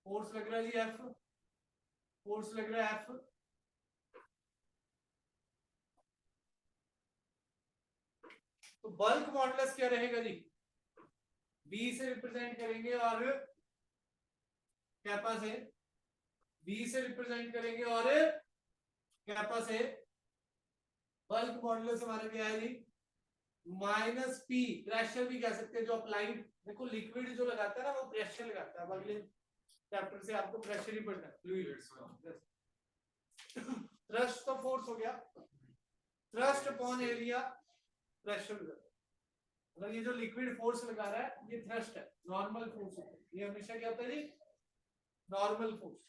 फोर्स लग रहा है जी एफ, फोर्स लग रहा है एफ, तो बल्क मॉडुलस क्या रहेगा जी, बी से रिप्रेजेंट करेंगे और कैपा से, बी से रिप्रेजेंट करेंगे और कैपा से। बल्क मॉडुलस हमारा क्या है जी, माइनस पी, प्रेशर भी कह सकते हैं जो अप्लाइड, देखो लिक्विड जो लगाता है ना वो प्रेशर लगाता है, अब अगले चैप्टर से आपको प्रेशर ही पढ़ना है, फ्लूइड थ्रस्ट तो फोर्स हो गया, थ्रस्ट अपॉन एरिया प्रेशर, मतलब ये जो लिक्विड फोर्स लगा रहा है ये थ्रस्ट है, नॉर्मल फोर्स होता है, ये हमेशा क्या होता है जी, नॉर्मल फोर्स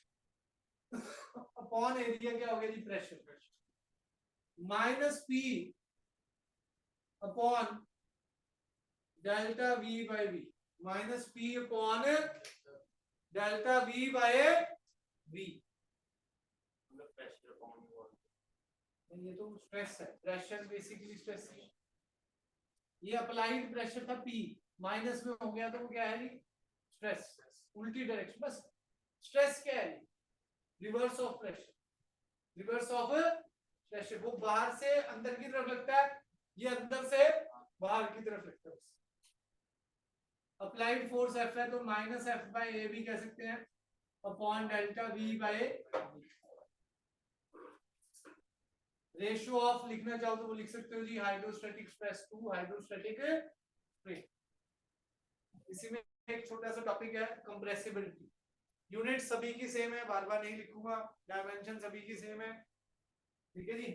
अपॉन एरिया क्या हो गया जी, pressure, minus P upon delta V by V, minus P upon delta V by V. ये तो स्ट्रेस है, प्रेशर बेसिकली स्ट्रेस है। ये अप्लाइड प्रेशर था P, माइनस में हो गया तो वो क्या है जी, स्ट्रेस, उल्टी डायरेक्शन। बस स्ट्रेस क्या है, reverse of pressure, reverse of pressure. वो बाहर से अंदर की तरफ लगता है, ये अंदर से बाहर की तरफ लगता है। अप्लाइड फोर्स F है तो माइनस F बाय ए भी कह सकते हैं, upon delta V by ratio of लिखना चाहो तो वो लिख सकते हो जी, hydrostatic stress to hydrostatic strain. इसी में एक छोटा सा टॉपिक है कंप्रेसिबिलिटी। यूनिट सभी की सेम है, बार बार नहीं लिखूंगा, डायमेंशन सभी की सेम है, ठीक है जी।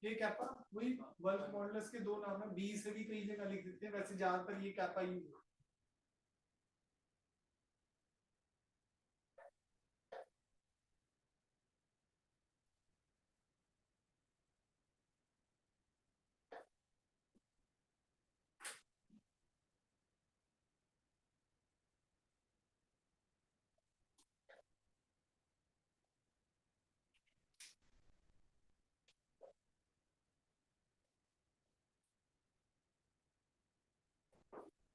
ये कैपा वही बल्क मॉडुलस के दो नाम है, बी से भी कई जगह लिख देते हैं, वैसे ज्यादातर ये कैपा यूज है।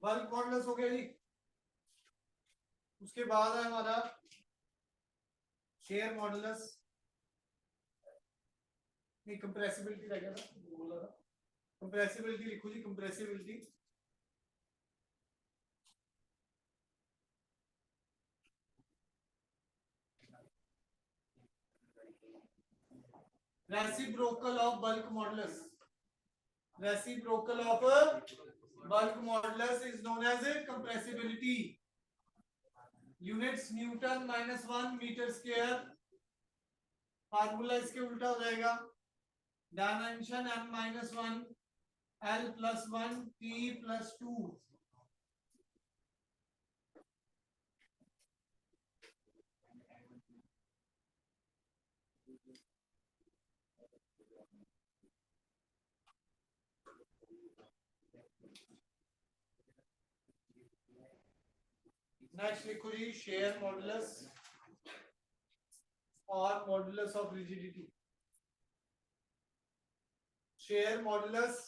बल्क मॉडुलस हो गया जी। उसके बाद है हमारा शेयर मॉडुलस, नहीं कंप्रेसिबिलिटी रह गया था, बोला था कंप्रेसिबिलिटी लिखो जी, compressibility. Reciprocal of bulk modulus, reciprocal of bulk modulus is known as compressibility. Units newton minus 1 metre square, formula इसके उल्टा हो जाएगा, dimension m minus 1 L plus 1 T plus 2। Next लिखो जी शेयर मॉडुलस और modulus of rigidity. Shear modulus,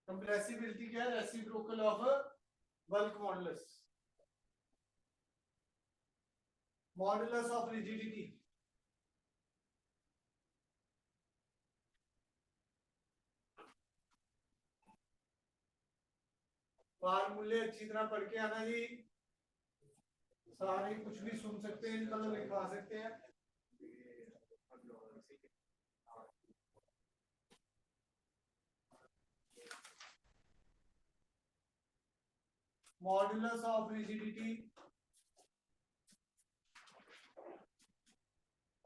compressibility क्या है, reciprocal of bulk modulus, modulus of rigidity. फार्मूले अच्छी तरह पढ़ के आना जी, सारे कुछ भी सुन सकते हैं, इनका लिखवा सकते हैं। मॉडुलस ऑफ रिजिडिटी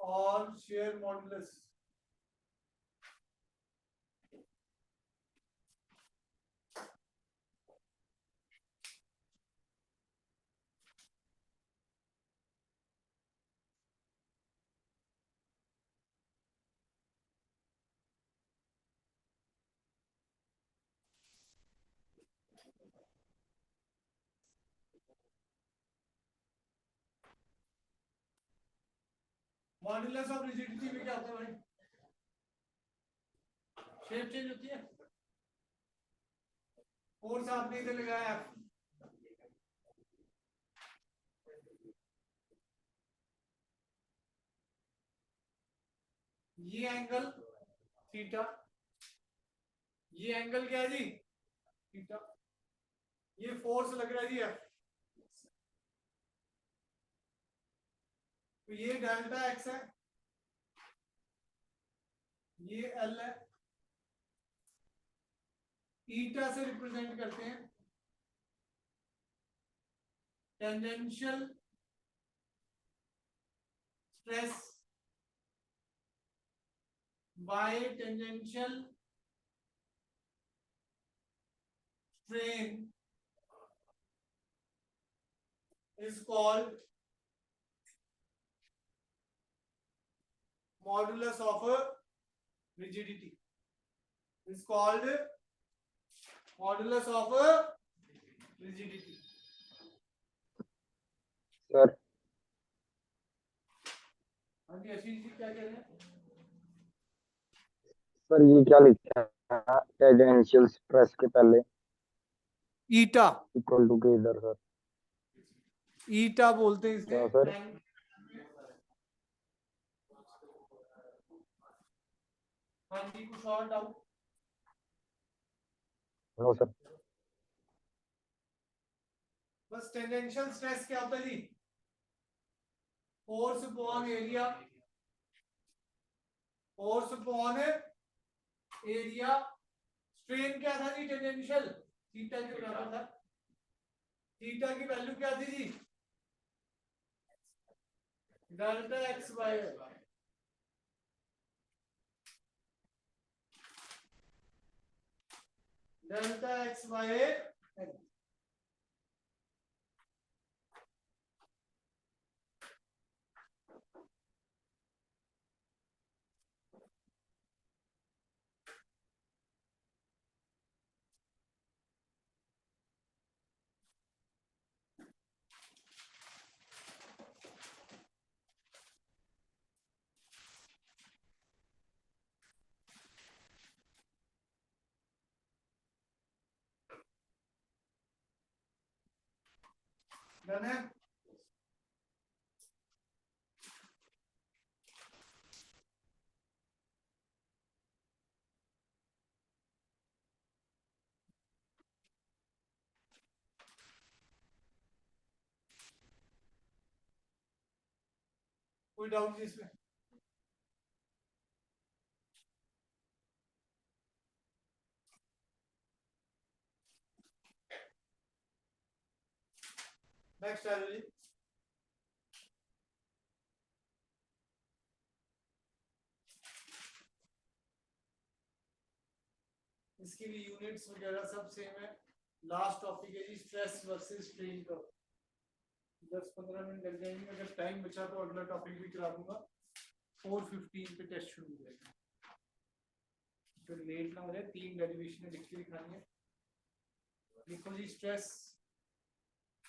और share modulus. Modulus of rigidity में क्या होता है भाई, शेप चेंज होती है। फोर्स आपने इधर लगाया F, ये एंगल थीटा, ये एंगल क्या है जी थीटा, ये फोर्स लग रहा है जी F, तो ये डेल्टा एक्स है, ये L है, ईटा से रिप्रेजेंट करते हैं tangential stress by tangential strain is called modulus of rigidity. Is called modulus of rigidity. Sir हाँ जी आशीष जी क्या कह रहे हैं? सर ये क्या लिखा है टेंजेंशियल स्ट्रेस के पहले ईटा इक्वल टू के इधर सर ईटा बोलते हैं इसे। क्या सर? हाँ जी कुछ और डाउट? नो सर बस टेंजेंशियल स्ट्रेस क्या होता है जी? Force upon area, force upon area. Strain क्या था जी? टेंजेंशियल थीटा के बराबर था। थीटा की वैल्यू क्या थी जी? Delta X by delta X by done है। कोई डाउट जी इसमें? नेक्स्ट आ जाओ जी। इसकी भी यूनिट्स वगैरह सब सेम है। लास्ट टॉपिक है जी स्ट्रेस वर्सेस स्ट्रेन का। 10-15 मिनट लग जाएंगे, अगर टाइम बचा तो अगला टॉपिक भी करा दूंगा। 4:15 पे टेस्ट शुरू हो जाएगा, फिर लेट ना हो जाए। 3 डेरिवेशन लिख के दिखानी है। लिखो जी स्ट्रेस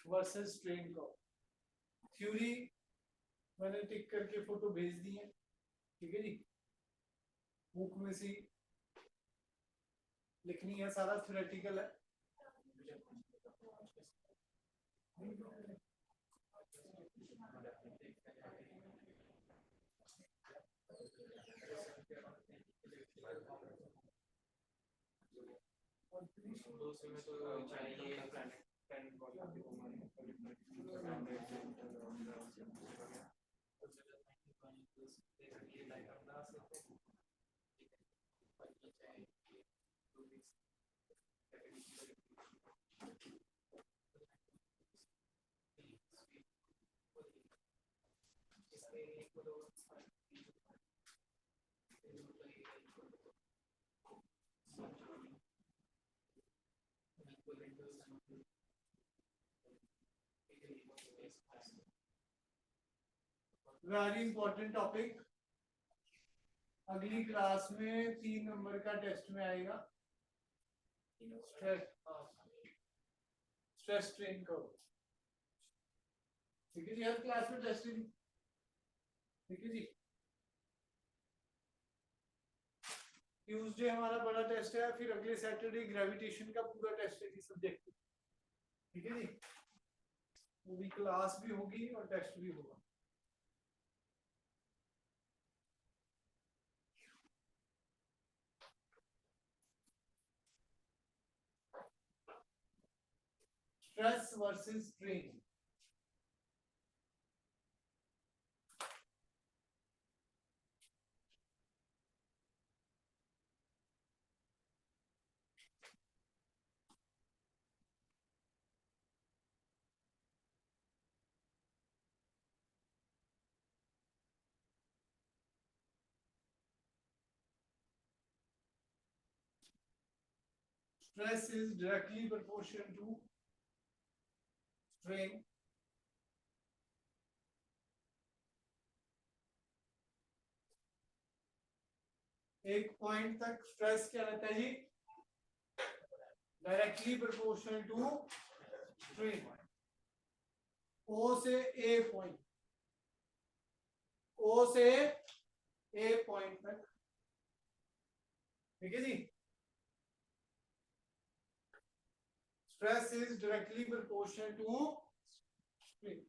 वर्सेस स्ट्रेन का। थ्योरी मैंने टिक करके फोटो भेज दी है, ठीक है जी। बुक में से लिखनी है, सारा थ्योरेटिकल है। उसमें तो चाहिए पेन वेरी इंपॉर्टेंट टॉपिक। अगली क्लास में 3 नंबर का टेस्ट में आएगा स्ट्रेस स्ट्रेस स्ट्रेन कर्व। ठीक है जी, हर क्लास में टेस्टिंग। ठीक है जी। ट्यूसडे हमारा बड़ा टेस्ट है, फिर अगले सैटरडे ग्रेविटेशन का पूरा टेस्ट है जी सब्जेक्ट। ठीक है जी, वो भी क्लास भी होगी और टेस्ट भी होगा। Stress versus strain. stress is directly proportional to strain. एक पॉइंट तक स्ट्रेस क्या रहता है जी, डायरेक्टली प्रोपोर्शनल टू स्ट्रेन. ओ से ए पॉइंट, ओ से ए पॉइंट तक, ठीक है जी. Stress is directly proportional to strain.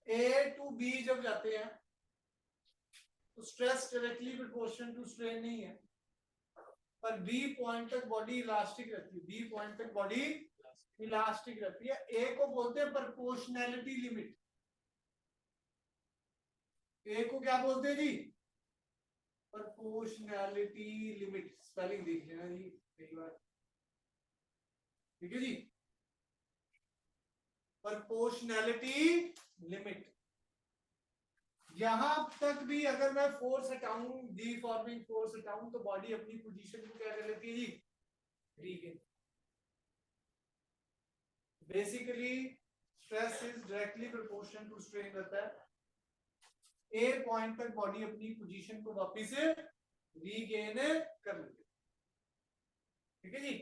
A to B जब जाते हैं तो stress directly proportional to strain नहीं है, पर बी पॉइंट तक बॉडी इलास्टिक रहती है. बी पॉइंट तक बॉडी इलास्टिक रहती है. ए को बोलते हैं प्रोपोर्शनैलिटी लिमिट. ए को क्या बोलते हैं जी, प्रोपोर्शनैलिटी लिमिट. स्पेलिंग देख लेना जी कई बार, ठीक है जी. Proportionality limit. यहां तक भी अगर मैं फोर्स हटाऊं, डीफॉर्मिंग फोर्स हटाऊं, तो बॉडी अपनी पोजीशन को क्या कर लेती है जी, regain. Basically stress is directly proportional to strain रहता है. ए पॉइंट तक बॉडी अपनी पोजीशन को वापस रीगेन कर लेती है. ठीक है जी,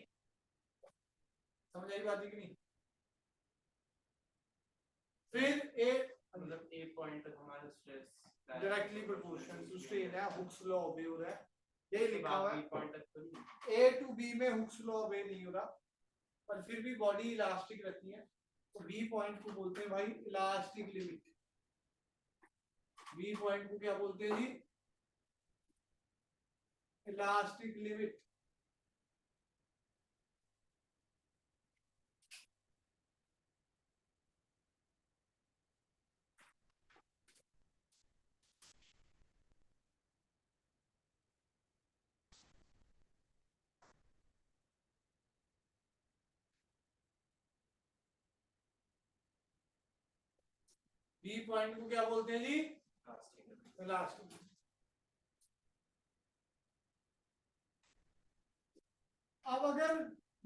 समझ आई बात है कि नहीं. फिर ए मतलब ए पॉइंट तक हमारा stress directly proportional to strain है. हुक्स लॉ ऑबे हो रहा है, ये लिखा हुआ है. पॉइंट तक ए टू बी में हुक्स लॉ ऑबे नहीं हो रहा, पर फिर भी बॉडी इलास्टिक रहती है. तो बी पॉइंट को बोलते हैं भाई इलास्टिक लिमिट. बी पॉइंट को क्या बोलते हैं जी, इलास्टिक लिमिट. बी पॉइंट को क्या बोलते हैं जी, इलास्टिक. अब अगर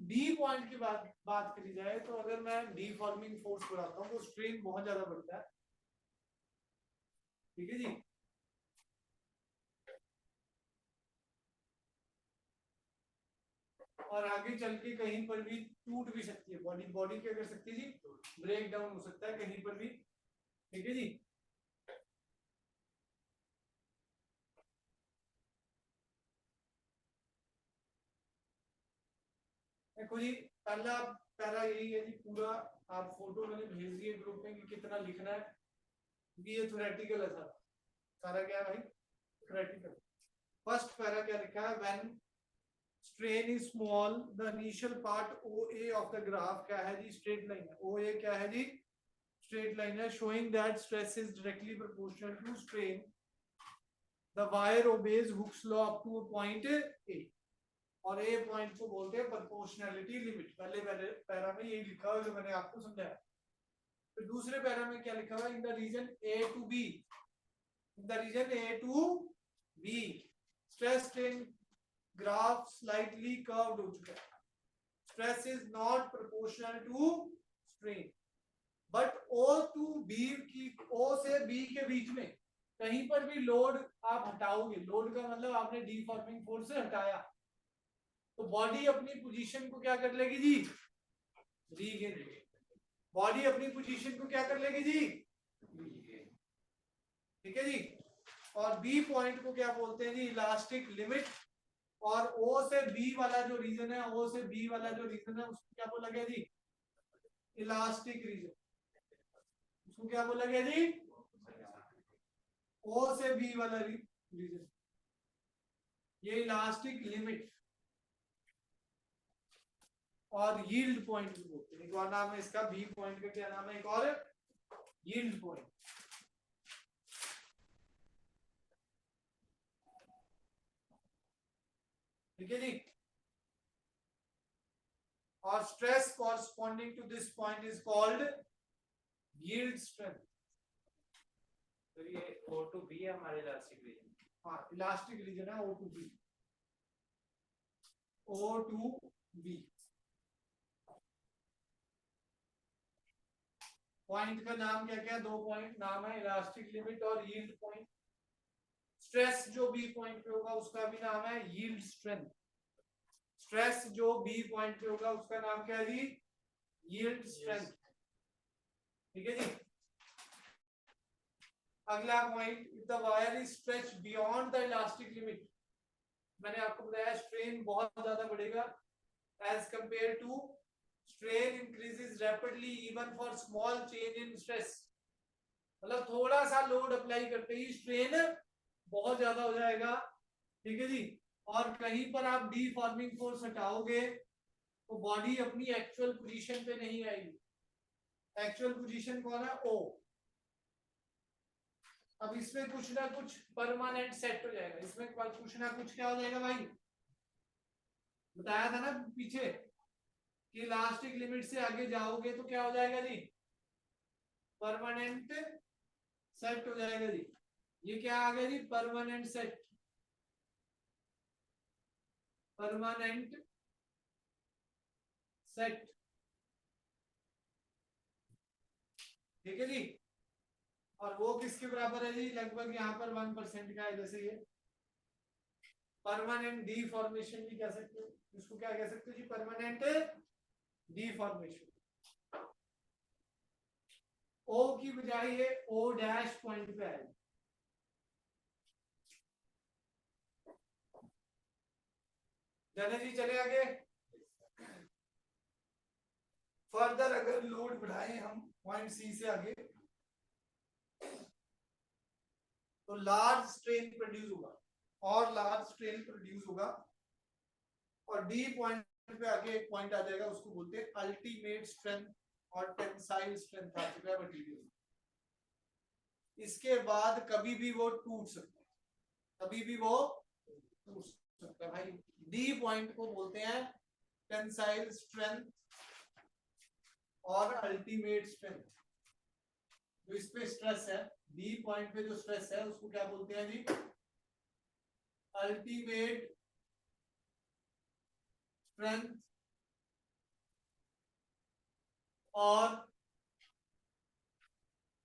बी पॉइंट की बात करी जाए, तो अगर मैं डीफॉर्मिंग फोर्स बढ़ाता हूँ तो स्ट्रेन बहुत ज्यादा बढ़ता है. ठीक है जी. और आगे चल के कहीं पर भी टूट भी सकती है बॉडी. बॉडी क्या कर सकती है जी, ब्रेक डाउन हो सकता है कहीं पर भी. ठीक है जी. देखो जी, पहला यही है जी. पूरा आप फोटो मैंने भेज दिए ग्रुप में कि कितना लिखना है. ये थ्योरेटिकल है सर. सारा क्या है भाई, थ्योरेटिकल. फर्स्ट पैरा क्या लिखा है, when strain is small the initial part OA of the graph क्या है जी, स्ट्रेट लाइन है. OA क्या है जी, स्ट्रेट लाइन है. Showing that stress is directly proportional to strain. The wire obeys Hooke's law up to a point A. और ए point को बोलते हैं प्रोपोर्शनैलिटी लिमिट. पहले पैरा में यही लिखा हुआ जो मैंने आपको समझाया. फिर दूसरे पैरा में क्या लिखा हुआ, in the region A to B. In the region A to B stress strain graph slightly curved हो चुका है. Stress is not proportional to strain, but O to B की, O से B के बीच में कहीं पर भी लोड आप हटाओगे, लोड का मतलब आपने डीफॉर्मिंग फोर्स से हटाया, तो बॉडी अपनी पोजीशन को क्या कर लेगी जी, रीगेन. बॉडी अपनी पोजीशन को क्या कर लेगी जी, ठीक है जी. और बी पॉइंट को क्या बोलते हैं जी, इलास्टिक लिमिट. और ओ से बी वाला जो रीजन है, ओ से बी वाला जो रीजन है उसको क्या बोला गया जी, इलास्टिक रीजन. उसको क्या बोला गया जी, ओ से बी वाला रीजन. ये इलास्टिक लिमिट. और यील्ड पॉइंट भी बोलते हैं. एक और नाम है इसका, बी पॉइंट का क्या नाम है, एक और यील्ड पॉइंट. ठीक है जी. और stress corresponding to this point is called yield strength. तो ये O to B है हमारे इलास्टिक रीजन. हाँ इलास्टिक रीजन है O2B, O2B। पॉइंट का नाम क्या क्या, दो पॉइंट नाम है, इलास्टिक लिमिट और यील्ड पॉइंट। स्ट्रेस जो बी पॉइंट पे होगा उसका भी नाम है यील्ड स्ट्रेंथ। स्ट्रेस जो बी पॉइंट पे होगा उसका नाम क्या है जी, यील्ड स्ट्रेंथ। ठीक है जी। अगला point, if the wire is stretch beyond the elastic limit, मैंने आपको बताया स्ट्रेन बहुत ज्यादा बढ़ेगा as compare to strain increases rapidly even for small change in stress. मतलब थोड़ा सा लोड अप्लाई करते ही स्ट्रेन बहुत ज्यादा हो जाएगा। ठीक है जी। और कहीं पर आप डी फॉर्मिंग फोर्स हटाओगे तो बॉडी अपनी एक्चुअल पोजीशन पे नहीं आएगी। एक्चुअल पोजीशन कौन है, ओ। अब इसमें कुछ ना कुछ परमानेंट सेट हो जाएगा, इसमें कुछ ना कुछ क्या हो जाएगा भाई, बताया था ना पीछे कि इलास्टिक लिमिट से आगे जाओगे तो क्या हो जाएगा जी, परमानेंट सेट हो जाएगा जी। ये क्या आ गया जी, परमानेंट सेट, परमानेंट सेट। ठीक है जी। और वो किसके बराबर है जी, लगभग यहाँ पर 1% का है। जैसे ये परमानेंट डीफॉर्मेशन भी कह सकते हो, इसको क्या कह सकते हो जी, परमानेंट डीफॉर्मेशन। ओ की बजाय ये ओ डैश पॉइंट पे है। चले जी, चले आगे। फर्दर अगर लोड बढ़ाएं हम पॉइंट सी से आगे तो लार्ज स्ट्रेन प्रोड्यूस होगा, और लार्ज स्ट्रेन प्रोड्यूस होगा। और डी पॉइंट पे आगे एक पॉइंट आ जाएगा, उसको बोलते हैं अल्टीमेट स्ट्रेंथ और टेंसाइल स्ट्रेंथ आ चुका है मटेरियल। इसके बाद कभी भी वो टूट सकता है, कभी भी वो टूट सकता है भाई। डी पॉइंट को बोलते हैं टेंसाइल स्ट्रेंथ और अल्टीमेट स्ट्रेंथ। जो इस पे स्ट्रेस है, डी पॉइंट पे जो स्ट्रेस है उसको क्या बोलते हैं जी, अल्टीमेट स्ट्रेंथ और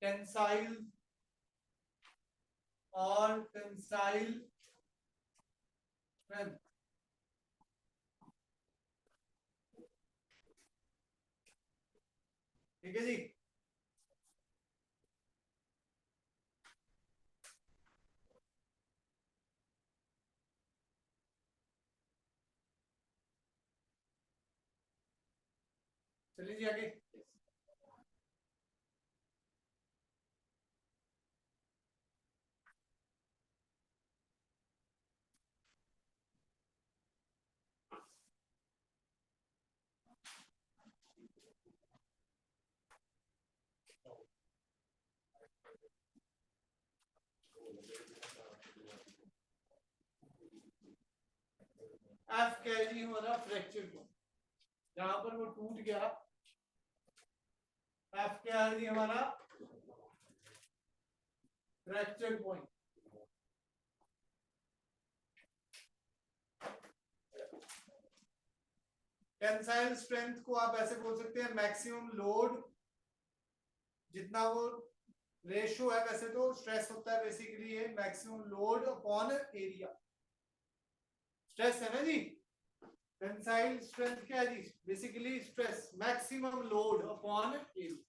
टेंसाइल स्ट्रेंथ। ठीक है जी। चलिए जी आगे। एफ क्या है जी हमारा, फ्रैक्चर को, जहां पर वो टूट गया। एफ क्या है जी हमारा, फ्रैक्चर पॉइंट। टेंसाइल स्ट्रेंथ को आप ऐसे बोल सकते हैं मैक्सिमम लोड, जितना वो रेशियो है, वैसे तो स्ट्रेस होता है बेसिकली ये maximum load upon area. Stress है ना जी, टेंसाइल स्ट्रेंथ क्या है जी, basically stress maximum load upon area.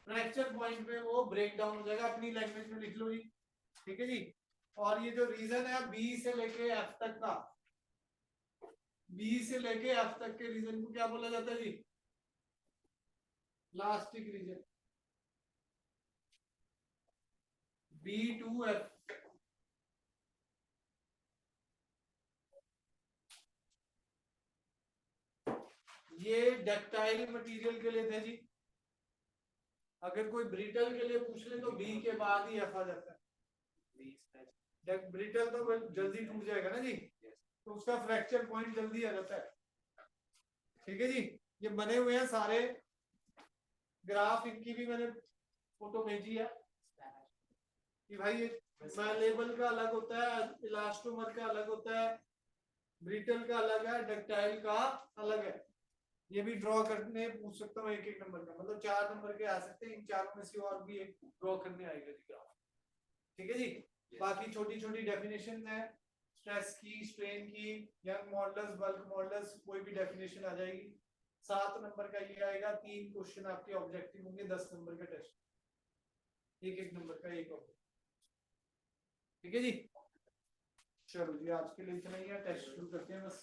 Fracture point पे वो ब्रेक डाउन हो जाएगा, अपनी लैंग्वेज में लिख लो जी। ठीक है जी। और ये जो रीजन है बी से लेके एफ तक का, बी से लेके एफ तक के रीजन को क्या बोला जाता है जी, elastic region, B to F. ये डक्टाइल मटेरियल के लिए थे जी। अगर कोई ब्रिटल के लिए पूछ ले तो बी के बाद ही एफ आ जाता है। ब्रिटल तो जल्दी टूट जाएगा ना जी, तो उसका फ्रैक्चर पॉइंट जल्दी आ जाता है। ठीक है जी। ये बने हुए हैं सारे ग्राफ, इनकी भी मैंने फोटो भेजी है। कि भाई ये मैलेबल का अलग होता है, इलास्टोमर का अलग होता है, ब्रिटल का अलग है, डक्टाइल का अलग है। ये भी ड्रॉ करने पूछ सकता हूँ एक एक नंबर का, मतलब 4 नंबर के आ सकते हैं, इन चारों में से और भी एक ड्रॉ करने आएगा जी ग्राफ। ठीक है जी। बाकी छोटी छोटी डेफिनेशन है, स्ट्रेस की, स्ट्रेन की, यंग मॉडल्स, बल्क मॉडल्स, कोई भी डेफिनेशन आ जाएगी। 7 नंबर का ये आएगा, 3 क्वेश्चन आपके ऑब्जेक्टिव होंगे, 10 नंबर का टेस्ट, एक एक नंबर का एक ऑब्जेक्टिव। ठीक है जी। चलो जी, आज के लिए इतना ही है, टेस्ट शुरू करते हैं बस।